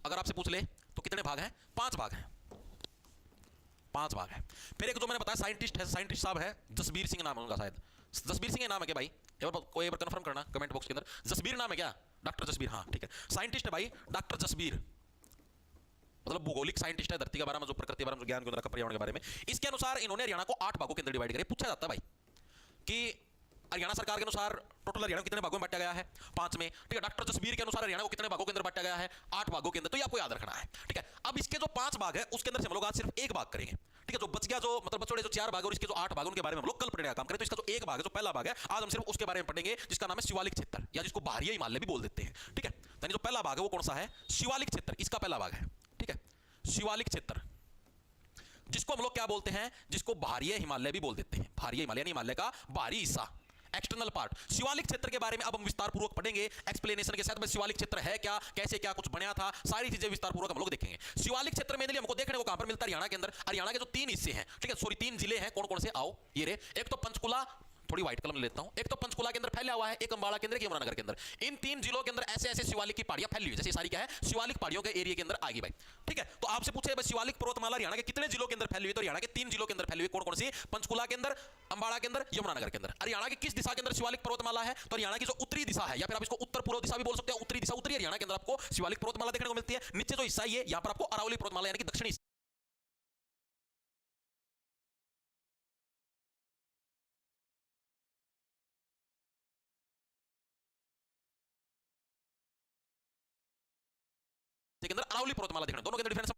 अगर आपसे पूछ ले तो कितने भाग हैं? 5 भाग हैं, 5 भाग हैं। फिर एक जो मैंने बताया साइंटिस्ट है, साइंटिस्ट साहब है, जसबीर सिंह नाम है उनका, शायद जसबीर सिंह नाम है क्या भाई? कोई एक बार कंफर्म करना कमेंट बॉक्स के अंदर, जसबीर नाम है क्या? डॉक्टर जसबीर, हाँ ठीक है, साइंटिस्ट है भाई डॉक्टर जसबीर, मतलब भौगोलिक साइंटिस्ट है, धरती के बारे में जो प्रकृति के बारे में ज्ञान को रखा, पर्यावरण के बारे में। इसके अनुसार इन्होंने हरियाणा को 8 भागों के अंदर डिवाइड किया। पूछा जाता है भाई कि हरियाणा सरकार के अनुसार टोटल हरियाणा को कितने भागों में बांटा गया है? 5 में। ठीक है, डॉक्टर जसबीर के अनुसार हरियाणा को कितने भागों के अंदर बांटा गया है? 8 भागों के अंदर। तो ये आपको याद रखना है। ठीक है, अब इसके जो 5 भाग है उसके अंदर से हम लोग आज सिर्फ एक भाग करेंगे। ठीक है, जो बच गया, जो मतलब बचोड़े जो 4 भाग और इसके जो 8 भाग, उनके बारे में हम लोग कल पढ़ने का काम करें। तो इसका जो एक भाग है, जो पहला भाग है, आज हम सिर्फ उसके बारे में पढ़ेंगे, जिसका नाम है शिवालिक क्षेत्र, या जिसको बाहरी हिमालय भी बोल देते हैं। ठीक है, यानी जो पहला भाग है वो कौन सा है? शिवालिक क्षेत्र, इसका पहला भाग है। ठीक है, शिवालिक क्षेत्र, जिसको हम लोग क्या बोलते हैं? जिसको बाहरी हिमालय भी बोल देते हैं। बाहरी हिमालय यानी हिमालय का बाहरी हिस्सा, एक्सटर्नल पार्ट। शिवालिक क्षेत्र के बारे में अब हम विस्तार पूर्वक पढ़ेंगे, एक्सप्लेनेशन के साथ। शिवालिक क्षेत्र है क्या, कैसे क्या कुछ बना था, सारी चीजें विस्तार पूर्वक हम लोग देखेंगे। शिवालिक क्षेत्र में हमको देखने को कहां पर मिलता है? हरियाणा के अंदर। हरियाणा के जो 3 हिस्से हैं, ठीक है, सॉरी 3 जिले हैं, कौन कौन से? आओ ये रे, एक तो पंचकुला, थोड़ी व्हाइट कलम लेता हूं, एक तो पंचकुला के अंदर फैला हुआ है, एक अंबाला के अंदर, एक यमुनानगर के अंदर। इन 3 जिलों के अंदर ऐसे ऐसे शिवालिक की पहाड़ियां फैली हुई, जैसे सारी क्या है? शिवालिक पहाड़ियों के एरिया के अंदर आएगी भाई। ठीक है, तो आपसे पूछे शिवालिक पर्वतमाला हरियाणा के कितने जिलों के अंदर फैली हुई? तो हरियाणा के 3 जिलों के अंदर फैली हुई। कौन कौन सी? पंचकुला के अंदर, अंबाला के अंदर, यमुनानगर के अंदर। हरियाणा की किस दिशा के अंदर शिवालिक पर्वतमाला है? तो हरियाणा की जो उत्तरी दिशा है, या फिर आप इसको उत्तर पूर्व दिशा भी बोल सकते हैं। उत्तरी दिशा, उत्तरी हरियाणा के अंदर आपको शिवालिक पर्वतमाला देखने को मिलती है। नीचे जो हिस्सा है, यहां पर आपको अरावली पर्वतमाला यानी कि दक्षिणी के अंदर अरावली पर्वतमाला देखने, दोनों के अंदर डिफरेंस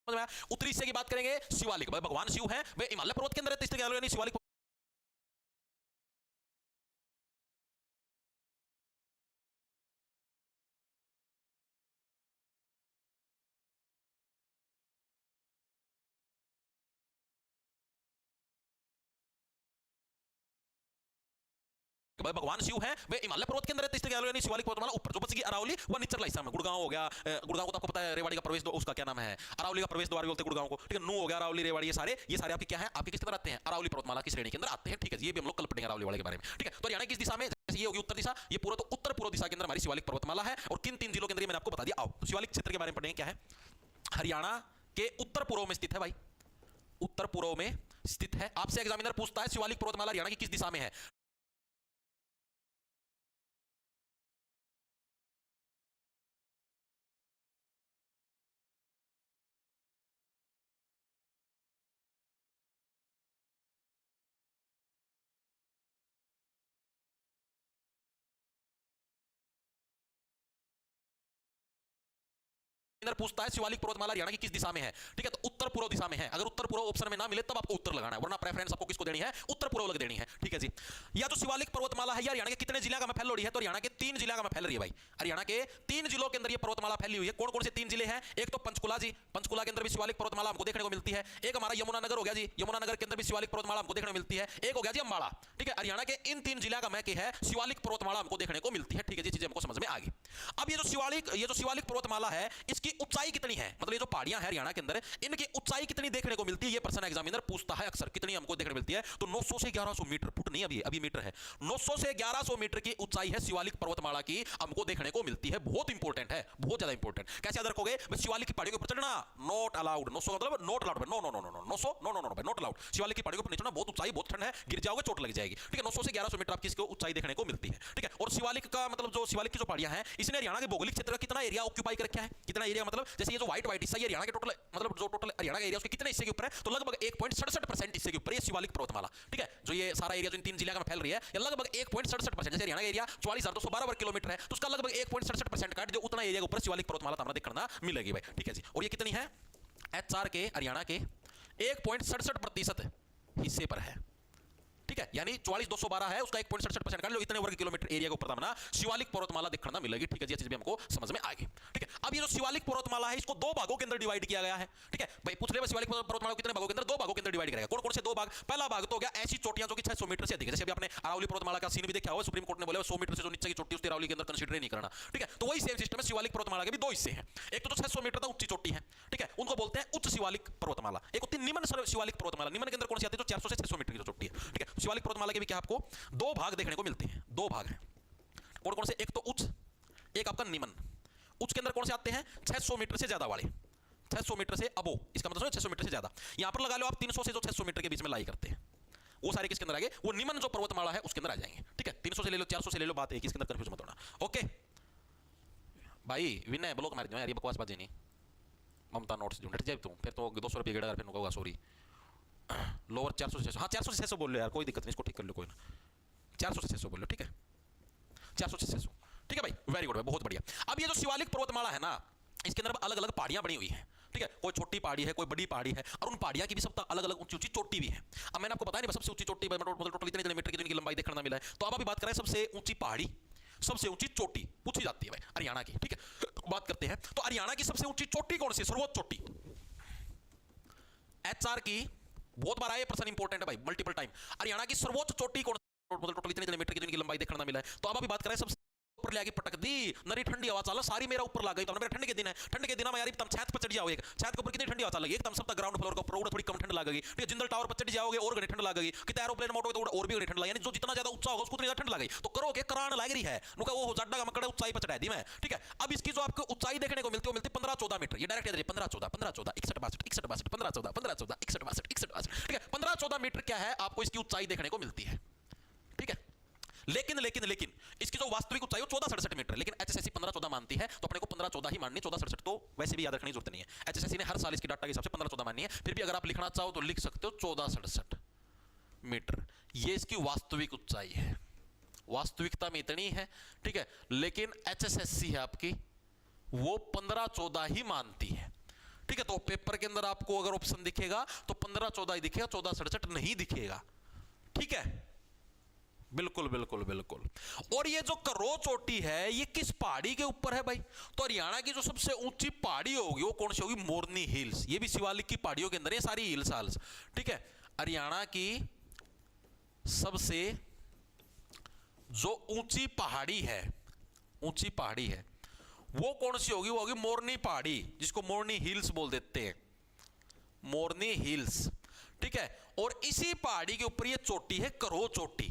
समझ में आया? उत्तरी हिस्से की बात करेंगे शिवालिक, भगवान शिव हैं वे हिमालय पर्वत के अंदर रहते, इसलिए यानी शिवालिक भगवान शिव हैं वे हिमालय पर्वत के अंदर रहते, इसलिए यानी शिवालिक पर्वतमाला ऊपर जो बचेगी अरावली वो निचला हिस्सा में, गुड़गांव हो गया, गुड़गांव को तो आपको पता है रेवाड़ी का प्रवेश द्वार, उसका क्या नाम है, अरावली का प्रवेश द्वार बोलते हैं गुड़गांव को, ठीक है। नू हो गया, अरावली, रेवाड़ी, ये सारे आपके क्या है, आपके किस तरह आते हैं, अरावली पर्वतमाला की श्रेणी के अंदर आते हैं, ठीक है। ये भी हम लोग कल पढ़ेंगे अरावली वाले के बारे में, ठीक है। तो हरियाणा किस दिशा में, ये होगी उत्तर दिशा, ये पूरा तो उत्तर पूर्व दिशा के अंदर हमारी शिवालिक पर्वतमाला है, और किन 3 जिलों के अंदर मैंने आपको बता दिया। आओ शिवालिक क्षेत्र के बारे में पढ़ेंगे, क्या है, हरियाणा के उत्तर पूर्व में स्थित है भाई, उत्तर पूर्व में स्थित है। आपसे एग्जामिनर पूछता है शिवालिक पर्वतमाला हरियाणा की किस दिशा में है, पूछता है शिवालिक पर्वतमाला हरियाणा की किस दिशा में है, ठीक है। तो उत्तर पूर्व दिशा में है, अगर उत्तर पूर्व ऑप्शन में ना मिले तब आपको उत्तर लगाना है, वरना प्रेफरेंस आपको किसको देनी है, उत्तर पूर्व लग देनी है, ठीक है जी। या तो शिवालिक पर्वतमाला है हरियाणा के कितने जिला का में फैल रही है, तो हरियाणा के 3 जिला का में फैल रही है भाई, हरियाणा के 3 जिलों के अंदर ये पर्वतमाला फैली हुई है। कौन कौन से 3 जिले हैं, एक तो पंचकुला जी, पंचकुला के अंदर भी शिवालिक पर्वतमाला हमको देखने को मिलती है, एक हमारा यमुनानगर हो गया जी, यमुनानगर के अंदर भी शिवालिक पर्वतमाला हमको देखने को मिलती है, एक हो गया जी अम्बाड़ा, ठीक है। हरियाणा के इन 3 जिला का में है शिवालिक पर्वतमाला हमको देखने को मिलती है, ठीक है जी, चीजें हमको समझ में आ गई। अब ये जो शिवालिक पर्वतमाला है इसकी ऊंचाई कितनी है, मतलब ये जो पहाड़ियां हैं हरियाणा के अंदर इनकी ऊंचाई कितनी देखने को मिलती है, ये प्रश्न एग्जामिनर पूछता है अक्सर, कितनी हमको देखने को मिलती है, तो 900 से 1100 मीटर, फुट नहीं अभी मीटर है, 900 से 1100 मीटर की ऊंचाई है शिवालिक पर्वतमाला की, हमको देखने को मिलती है। बहुत इंपॉर्टेंट है, बहुत ज्यादा इंपॉर्टेंट। कैसे याद रखोगे, शिवालिक की पहाड़ियों के ऊपर चढ़ना नॉट अलाउड, 900 मतलब not allowed, no no no no no 900 no no no not allowed, Shivalik की पहाड़ियों के ऊपर नहीं चढ़ना, बहुत ऊंचाई, बहुत ठंड है, गिर जाओगे चोट लग जाएगी, ठीक है। 900 से 1100 मीटर आपकी इसको ऊंचाई देखने को मिलती है, ठीक है। और शिवालिक का मतलब जो शिवालिक की जो पहाड़ियां हैं इसने हरियाणा के भौगोलिक क्षेत्र का कितना एरिया ऑक्यूपाई कर रखा है, कितना एरिया, मतलब जैसे ये जो व्हाइट हिस्सा ये हरियाणा के टोटल, मतलब जो टोटल हरियाणा का एरिया उसके कितने हिस्से के ऊपर है, तो लगभग 1.67% हिस्से के ऊपर ये शिवालिक पर्वतमाला, ठीक है। जो ये सारा एरिया जो इन 3 जिला का फैल रही है ये लगभग 1.67%, जैसे हरियाणा का एरिया 44,212 वर्ग किलोमीटर है, तो उसका लगभग 1.67% का जो उतना एरिया के ऊपर शिवालिक पर्वतमाला हमारा देखना मिलेगी भाई, ठीक है जी। और ये कितनी है, एचआर के हरियाणा के 1.67% हिस्से पर है, ठीक है। यानी 44,212 है, उसका 1.67% कर लो, इतने वर्ग किलोमीटर एरिया के ऊपर हमना शिवालिक पर्वतमाला देखना मिलेगी, ठीक है जी। ये चीज भी हमको समझ में आ गई, ठीक है। अब ये जो शिवालिक पर्वतमाला है इसको 2 भागों के अंदर डिवाइड किया गया है, ठीक है भाई। पूछ ले शिवालिक पर्वतमाला कितने भागों के अंदर, 2 भागों के अंदर डिवाइड करेगा। कौन कौन से 2 भाग, पहला भाग तो हो गया ऐसी चोटियां जो कि 600 मीटर से अधिक है, जैसे अभी आपने अरावली पर्वतमाला का सीन भी देखा होगा, सुप्रीम कोर्ट ने बोला 100 मीटर से जो नीचे की चोटी उसकी अरावली के अंदर कंसीडर नहीं करना, ठीक है। तो वही सेम सिस्टम है, शिवालिक पर्वतमाला के भी 2 हिस्से हैं, एक तो 600 मीटर तक ऊंची चोटी है, ठीक है, उनको बोलते हैं उच्च शिवालिक पर्वतमाला, एक होती है निम्न शिवालिक पर्वतमाला, निम्न के अंदर कौन सी आती है, जो 400 से 600 मीटर की जो चोटी है, ठीक है। शिवालिक पर्वतमाला के भी क्या आपको 2 भाग देखने को मिलते हैं, 2 भाग हैं, कौन कौन से, एक तो उच्च, एक आपका निम्न। उच्च के अंदर कौन से आते हैं, 600 मीटर से ज्यादा वाले, 600 मीटर से अबो, इसका मतलब 600 मीटर से ज्यादा, यहां पर लगा लो आप 300 से जो 600 मीटर के बीच में लाई करते हैं, वो सारे किसके अंदर आ गए, वो निम्न जो पर्वतमाला है उसके अंदर आ जाएंगे, ठीक है। 300 से ले लो, 400 से ले लो, बात है इसके अंदर कंफ्यूज मत होना, ओके भाई। विनय ब्लॉक मार दो यार, ये बकवास बाजी नहीं, ममता नोट्स जो हट जाए तुम, फिर तो 200 रुपये गेड़ा, फिर होगा सॉरी। लोअर 400 से 600, हाँ 400 से 600 बोल लो यार, कोई दिक्कत नहीं, इसको ठीक कर लो, कोई ना, 400 से 600 बोल लो, ठीक है, 400 से 600, ठीक है भाई, वेरी गुड, बहुत बढ़िया। अब ये जो शिवालिक पर्वतमाला है ना, इसके अंदर अलग अलग पहाड़ियां बनी हुई हैं, ठीक है, कोई छोटी पहाड़ी है, कोई बड़ी पहाड़ी है, और उन पहाड़ियां की भी सब अलग अलग ऊंची ऊंची चोटी भी है। अब मैंने आपको बताया नहीं सबसे ऊंची चोटी मतलब टोटल इतने मीटर की जिनकी लंबाई देखने मिला है, तो अब अभी बात करें सबसे ऊंची पहाड़ी, सबसे ऊंची चोटी पूछी जाती है भाई हरियाणा की, ठीक है। बात करते हैं तो हरियाणा की सबसे ऊंची चोटी कौन सी, सर्वोच्च चोटी, एचआर की, बहुत बार आया प्रश्न, इंपॉर्टेंट है भाई, मल्टीपल टाइम। हरियाणा की सर्वोच्च चोटी कौन, मतलब टोटल इतने मीटर की जिनकी लंबाई देखने मिला है, तो अब अभी बात करें सबसे ऊपर ले आके पटक दी, नरी ठंडी हवा चला, सारी मेरा ऊपर लग गई, तो मेरे ठंड के दिन है, ठंड के दिन में यार तुम छत पर चढ़ जाओगे, छत के ऊपर कितनी ठंडी हवा चल लगी, एकदम सब तक ग्राउंड फ्लोर के ऊपर थोड़ी कम ठंड लगेगी, ठीक है। जिंदल टावर पर चढ़ जाओगे और घनी ठंड लगेगी, कितना एरोप्लेन मोटो तो और भी घनी ठंड लगेगी, यानी जो जितना ज्यादा ऊंचा होगा उसको उतनी ज्यादा ठंड लगेगी, तो करो के करान लग रही है, नुका वो जड्डा का मकड़ा ऊंचाई पर चढ़ा दी मैं, ठीक है। अब इसकी जो आपको ऊंचाई देखने को मिलती है 15-14 मीटर, ये डायरेक्ट 15-14 15-14 61-62 61-62 15-14 15-14 61-62 61-62, ठीक है। 15-14 मीटर क्या है आपको इसकी ऊंचाई देखने को मिलती है, ठीक है। लेकिन लेकिन लेकिन इसकी जो वास्तविक ऊंचाई है 14-67 मीटर, लेकिन एचएसएससी 15-14 मानती है, तो अपने को 15-14 ही माननी, 14-67 तो वैसे भी याद रखने की जरूरत नहीं है। एचएसएससी ने हर साल इसकी डाटा के हिसाब से 15-14 माननी है, फिर भी अगर आप लिखना चाहो तो लिख सकते हो 14-67 मीटर, ये इसकी वास्तविक ऊंचाई है, वास्तविकता में इतनी है, ठीक है, लेकिन HSSC है आपकी वो 15-14 ही मानती है, ठीक है। तो पेपर के अंदर आपको अगर ऑप्शन दिखेगा तो 15-14 ही दिखेगा, 14-67 नहीं दिखेगा, ठीक है। बिल्कुल बिल्कुल बिल्कुल। और ये जो करो चोटी है ये किस पहाड़ी के ऊपर है भाई? तो हरियाणा की जो सबसे ऊंची पहाड़ी होगी वो कौन सी होगी? मोरनी हिल्स। ये भी शिवालिक की पहाड़ियों के अंदर ये सारी हिल्स हाल्स, ठीक है। हरियाणा की सबसे जो ऊंची पहाड़ी है, ऊंची पहाड़ी है वो कौन सी होगी? वो होगी मोरनी पहाड़ी, जिसको मोरनी हिल्स बोल देते हैं, मोरनी हिल्स, ठीक है। और इसी पहाड़ी के ऊपर ये चोटी है करो चोटी,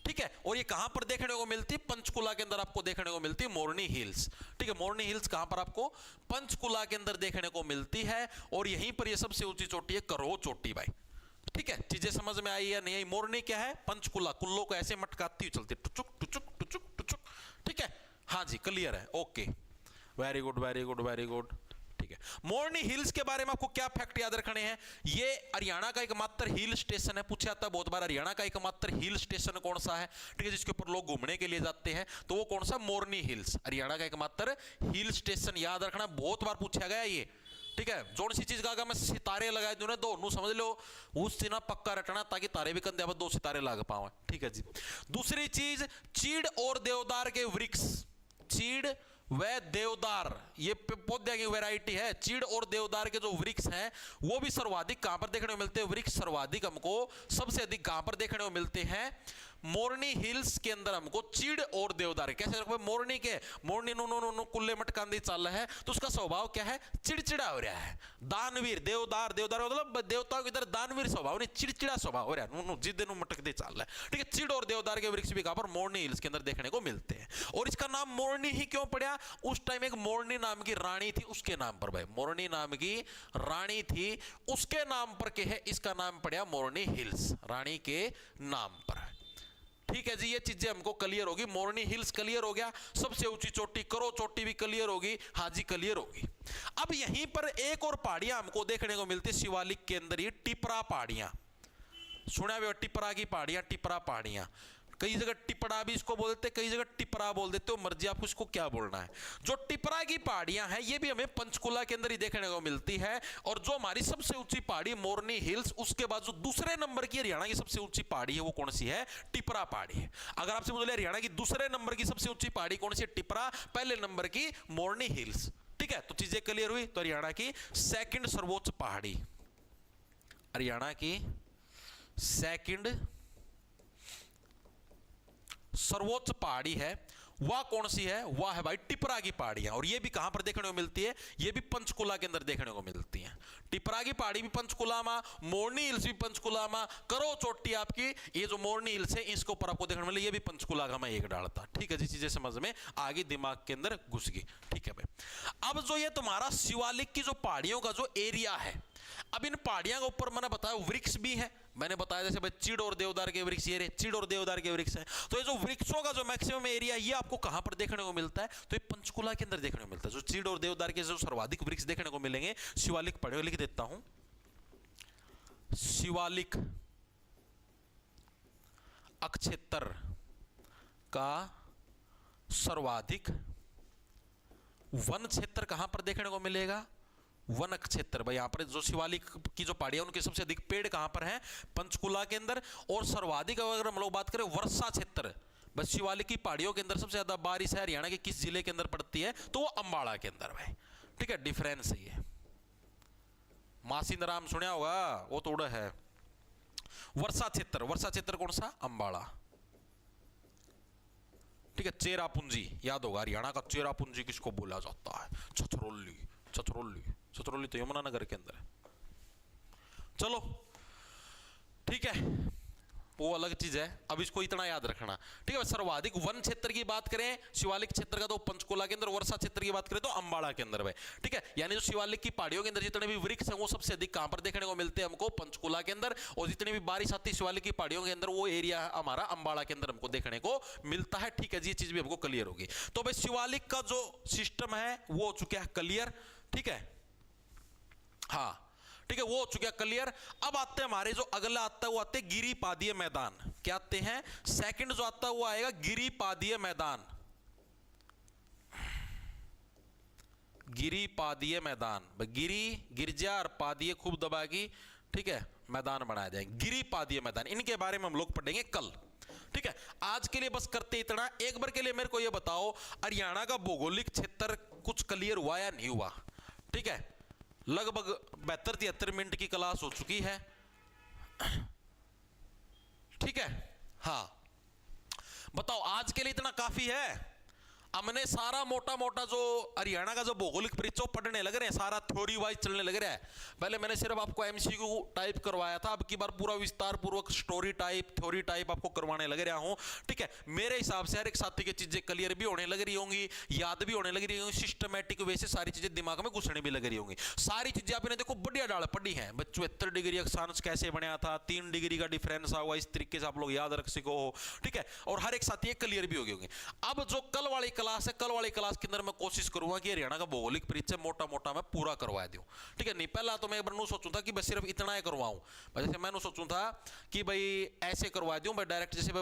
ठीक है। और ये कहां पर देखने को मिलती है? पंचकुला के अंदर आपको देखने को मिलती है मोरनी हिल्स, ठीक है। मोरनी हिल्स कहां पर आपको? पंचकुला के अंदर देखने को मिलती है। और यहीं पर ये सबसे ऊंची चोटी है करो चोटी भाई, ठीक है। चीजें समझ में आई या नहीं आई? मोरनी क्या है? पंचकुला, कुल्लो को ऐसे मटकाती हुई चलती है, टुचुक टुचुक टुचुक टुचुक, ठीक है। हाँ जी, क्लियर है, okay, very good very good very good, ठीक है। मोरनी हिल्स के बारे में आपको क्या फैक्ट याद रखने हैं? ये हरियाणा का एकमात्र हिल स्टेशन है, पूछा जाता है बहुत बार, हरियाणा का एकमात्र हिल स्टेशन कौन सा है, ठीक है, जिसके ऊपर लोग घूमने के लिए जाते हैं, तो वो कौन सा? मोरनी हिल्स, हरियाणा का एकमात्र हिल स्टेशन, याद रखना, बहुत बार पूछा गया ये, ठीक है। जोन सी चीज का मैं सितारे लगाए दूं ना दो समझ लो उस दिन पक्का रटना, ताकि तारे भी कंधे पर 2 सितारे लग पाए, ठीक है जी। दूसरी चीज, चीड़ और देवदार के वृक्ष, चीड़ व देवदार ये पौधे की वैरायटी है। चीड़ और देवदार के जो वृक्ष हैं वो भी सर्वाधिक कहां पर देखने को मिलते हैं? वृक्ष सर्वाधिक हमको सबसे अधिक कहां पर देखने को मिलते हैं? मोरनी हिल्स के अंदर हमको चीड़ और देवदार। कैसे रखो? मोरनी के मोरनी नो कुल्ले मटकांदी चाल है तो उसका स्वभाव क्या है? चिड़चिड़ा हो रहा है। दानवीर देवदार, देवदार मतलब देवताओं की तरह दानवीर स्वभाव नहीं, चिड़चिड़ा स्वभाव हो रहा है, जिद मटकते चाल रहा है, ठीक है। चीड़ और देवदार के वृक्ष भी कहां पर? मोरनी हिल्स के अंदर देखने को मिलते हैं। और इसका नाम मोरनी ही क्यों पड़ा? उस टाइम एक मोरनी नाम की रानी थी उसके नाम पर भाई, मोरनी नाम की रानी थी उसके नाम पर के है इसका नाम पड़ा मोरनी हिल्स, रानी के नाम पर, ठीक है जी। ये चीजें हमको क्लियर होगी, मोरनी हिल्स क्लियर हो गया, सबसे ऊंची चोटी करो चोटी भी क्लियर होगी, हाँ जी क्लियर होगी। अब यहीं पर एक और पहाड़ियां हमको देखने को मिलती है शिवालिक के अंदर, ये टिपरा पहाड़ियां, सुना हुआ टिपरा की पहाड़ियां, टिपरा पहाड़ियां, कई जगह टिपड़ा भी इसको बोलते, कई जगह टिपरा बोल देते हो, मर्जी आपको इसको क्या बोलना है। जो टिपरा की पहाड़ियां हैं ये भी हमें पंचकुला के अंदर ही देखने को मिलती है। और जो हमारी सबसे ऊंची पहाड़ी मोरनी हिल्स, उसके बाद जो दूसरे नंबर की हरियाणा की सबसे ऊंची पहाड़ी है वो कौन सी है? टिपरा पहाड़ी है। अगर आपसे बोले हरियाणा की दूसरे नंबर की सबसे ऊंची पहाड़ी कौन सी है? टिपरा, पहले नंबर की मोरनी हिल्स, ठीक है। तो चीजें क्लियर हुई। तो हरियाणा की सेकंड सर्वोच्च पहाड़ी, हरियाणा की सेकंड सर्वोच्च पहाड़ी है वह कौन सी है? वह है भाई टिपरा की पहाड़ियां। और ये भी कहां पर देखने को मिलती है? ये भी पंचकुला के अंदर देखने को मिलती हैं। टिपरा की पहाड़ी भी पंचकुला में, मोरनी हिल्स भी पंचकुला में, करो चोटी आपकी ये जो मोरनी हिल्स है इसके ऊपर आपको देखने को मिले, ये भी पंचकुला का मैं एक डालता, ठीक है जी। चीजें समझ में आगे दिमाग के अंदर घुस गई, ठीक है भाई। अब जो ये तुम्हारा शिवालिक की जो पहाड़ियों का जो एरिया है, अब इन पहाड़ियों के ऊपर मैंने बताया वृक्ष भी है, मैंने बताया जैसे भाई चीड़ और देवदार के वृक्ष, ये चीड़ और देवदार के वृक्ष हैं। तो ये जो वृक्षों का जो मैक्सिमम एरिया ये आपको कहां पर देखने को मिलता है? तो ये पंचकुला के अंदर देखने को मिलता है। जो चीड़ और देवदार के जो सर्वाधिक वृक्ष देखने को मिलेंगे शिवालिक पहाड़ियों, लिख देता हूं, शिवालिक अक्षेत्र का सर्वाधिक वन क्षेत्र कहां पर देखने को मिलेगा? वन क्षेत्र भाई। यहां पर जो शिवालिक की जो पहाड़ियां उनके सबसे अधिक पेड़ कहां पर हैं? पंचकुला के अंदर। और सर्वाधिक अगर हम लोग बात करें वर्षा क्षेत्र, बस शिवालिक की पहाड़ियों के अंदर सबसे ज्यादा बारिश है हरियाणा के किस जिले के अंदर पड़ती है? तो वो अंबाला के अंदर भाई, ठीक है। डिफरेंस है ये। मासिंदराम सुना होगा, वो तो उड़ा है। वर्षा क्षेत्र, वर्षा क्षेत्र कौन सा? अंबाला, ठीक है। चेरापूंजी याद होगा, हरियाणा का चेरापूंजी किसको बोला जाता है? छछरौली, छछरौली, छछरौली तो यमुनानगर के अंदर है। चलो ठीक है, वो अलग चीज है, अब इसको इतना याद रखना, ठीक है। सर्वाधिक वन क्षेत्र की बात करें शिवालिक क्षेत्र का तो पंचकुला के अंदर, वर्षा क्षेत्र की बात करें तो अंबाला के अंदर भाई, ठीक है। यानी जो शिवालिक की पहाड़ियों के अंदर जितने भी वृक्ष हैं वो सबसे अधिक कहां पर देखने को मिलते हैं? हमको पंचकुला के अंदर। और जितनी भी बारिश आती है शिवालिक की पहाड़ियों के अंदर वो एरिया हमारा अंबाला के अंदर हमको देखने को मिलता है, ठीक है जी। ये चीज भी हमको क्लियर होगी। तो भाई शिवालिक का जो सिस्टम है वो हो चुका है क्लियर, ठीक है, हाँ ठीक है, वो हो चुका क्लियर। अब आते हैं हमारे जो अगला आता है वो आते हैं गिरिपादीय मैदान। क्या आते हैं? सेकंड जो आता है वो आएगा गिरिपादीय मैदान। गिरिपादीय मैदान, गिरी गिरजा और पादीय खूब दबाएगी, ठीक है, मैदान बनाया जाएगा गिरिपादीय मैदान। इनके बारे में हम लोग पढ़ेंगे कल। ठीक है, आज के लिए बस करते इतना। एक बार के लिए मेरे को यह बताओ, हरियाणा का भौगोलिक क्षेत्र कुछ क्लियर हुआ या नहीं हुआ? ठीक है, लगभग 72-73 मिनट की क्लास हो चुकी है। ठीक है, हाँ बताओ, आज के लिए इतना काफी है। हमने सारा मोटा मोटा जो हरियाणा का जो भौगोलिक परिचय पढ़ने लग रहे हैं, सारा थ्योरी वाइज चलने लग रहा है। पहले मैंने सिर्फ आपको एमसीक्यू टाइप करवाया था, अब की बार पूरा विस्तार पूर्वक स्टोरी टाइप, थ्योरी टाइप आपको करवाने लग रहा हूं। ठीक है, मेरे हिसाब से हर एक साथी की चीजें क्लियर भी होने लग रही होंगी, याद भी होने लग रही होंगी, सिस्टमैटिक वे से सारी चीजें दिमाग में घुसने भी लग रही होंगी। सारी चीजें आपने देखो बढ़िया डाल पढ़ी है। 74 डिग्री अक्षांश कैसे बनया था, 3 डिग्री का डिफरेंस हुआ, इस तरीके से आप लोग याद रख सको। ठीक है, और हर एक साथी क्लियर भी हो गए होंगे। अब जो कल वाली क्लास है, कल वाली क्लास के अंदर मैं कोशिश करूंगा कि हरियाणा का भौगोलिक परिचय मोटा मोटा मैं पूरा करवा दूं। ठीक है, नहीं पहला तो मैं एक बार सोचूं था कि बस सिर्फ इतना ही करवाऊं। जैसे मैंने सोचूं था कि भाई ऐसे करवा दूं, भाई डायरेक्ट जैसे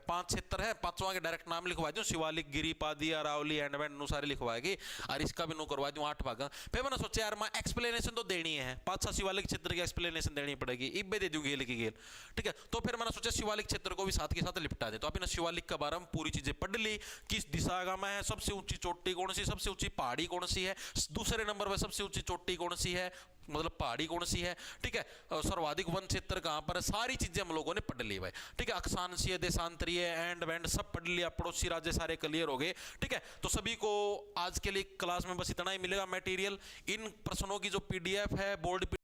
5 क्षेत्र है, 5वां के डायरेक्ट नाम लिखवा दूं, शिवालिक, गिरिपादी, अरावली, एंडमैन अनुसार लिखवाएगी, और इसका भी नो करवा दूं 8 भाग। फिर मैंने सोचा यार मैं एक्सप्लेनेशन तो देनी है, 5 शिवालिक क्षेत्र की एक्सप्लेनेशन देनी पड़ेगी, इब्बे दे दूंगी गेल की गेल। ठीक है, तो फिर मैंने सोचा शिवालिक क्षेत्र को भी साथ के साथ लिपटा दे। तो आपने शिवालिक के बारे में पूरी चीजें पढ़ ली, किस दिशा में है, सबसे ऊंची चोटी कौन सी, सबसे ऊंची पहाड़ी कौन सी है, दूसरे नंबर पर सबसे ऊंची चोटी कौन सी है, मतलब पहाड़ी कौन सी है। ठीक है, सर्वाधिक वन क्षेत्र कहां पर है, सारी चीजें हम लोगों ने पढ़ ली भाई। ठीक है, अक्षांशीय, देशांतरीय, एंड बैंड सब पढ़ लिया, पड़ोसी राज्य सारे क्लियर हो गए। ठीक है, तो सभी को आज के लिए क्लास में बस इतना ही मिलेगा मटेरियल। इन प्रश्नों की जो पीडीएफ है, बोर्ड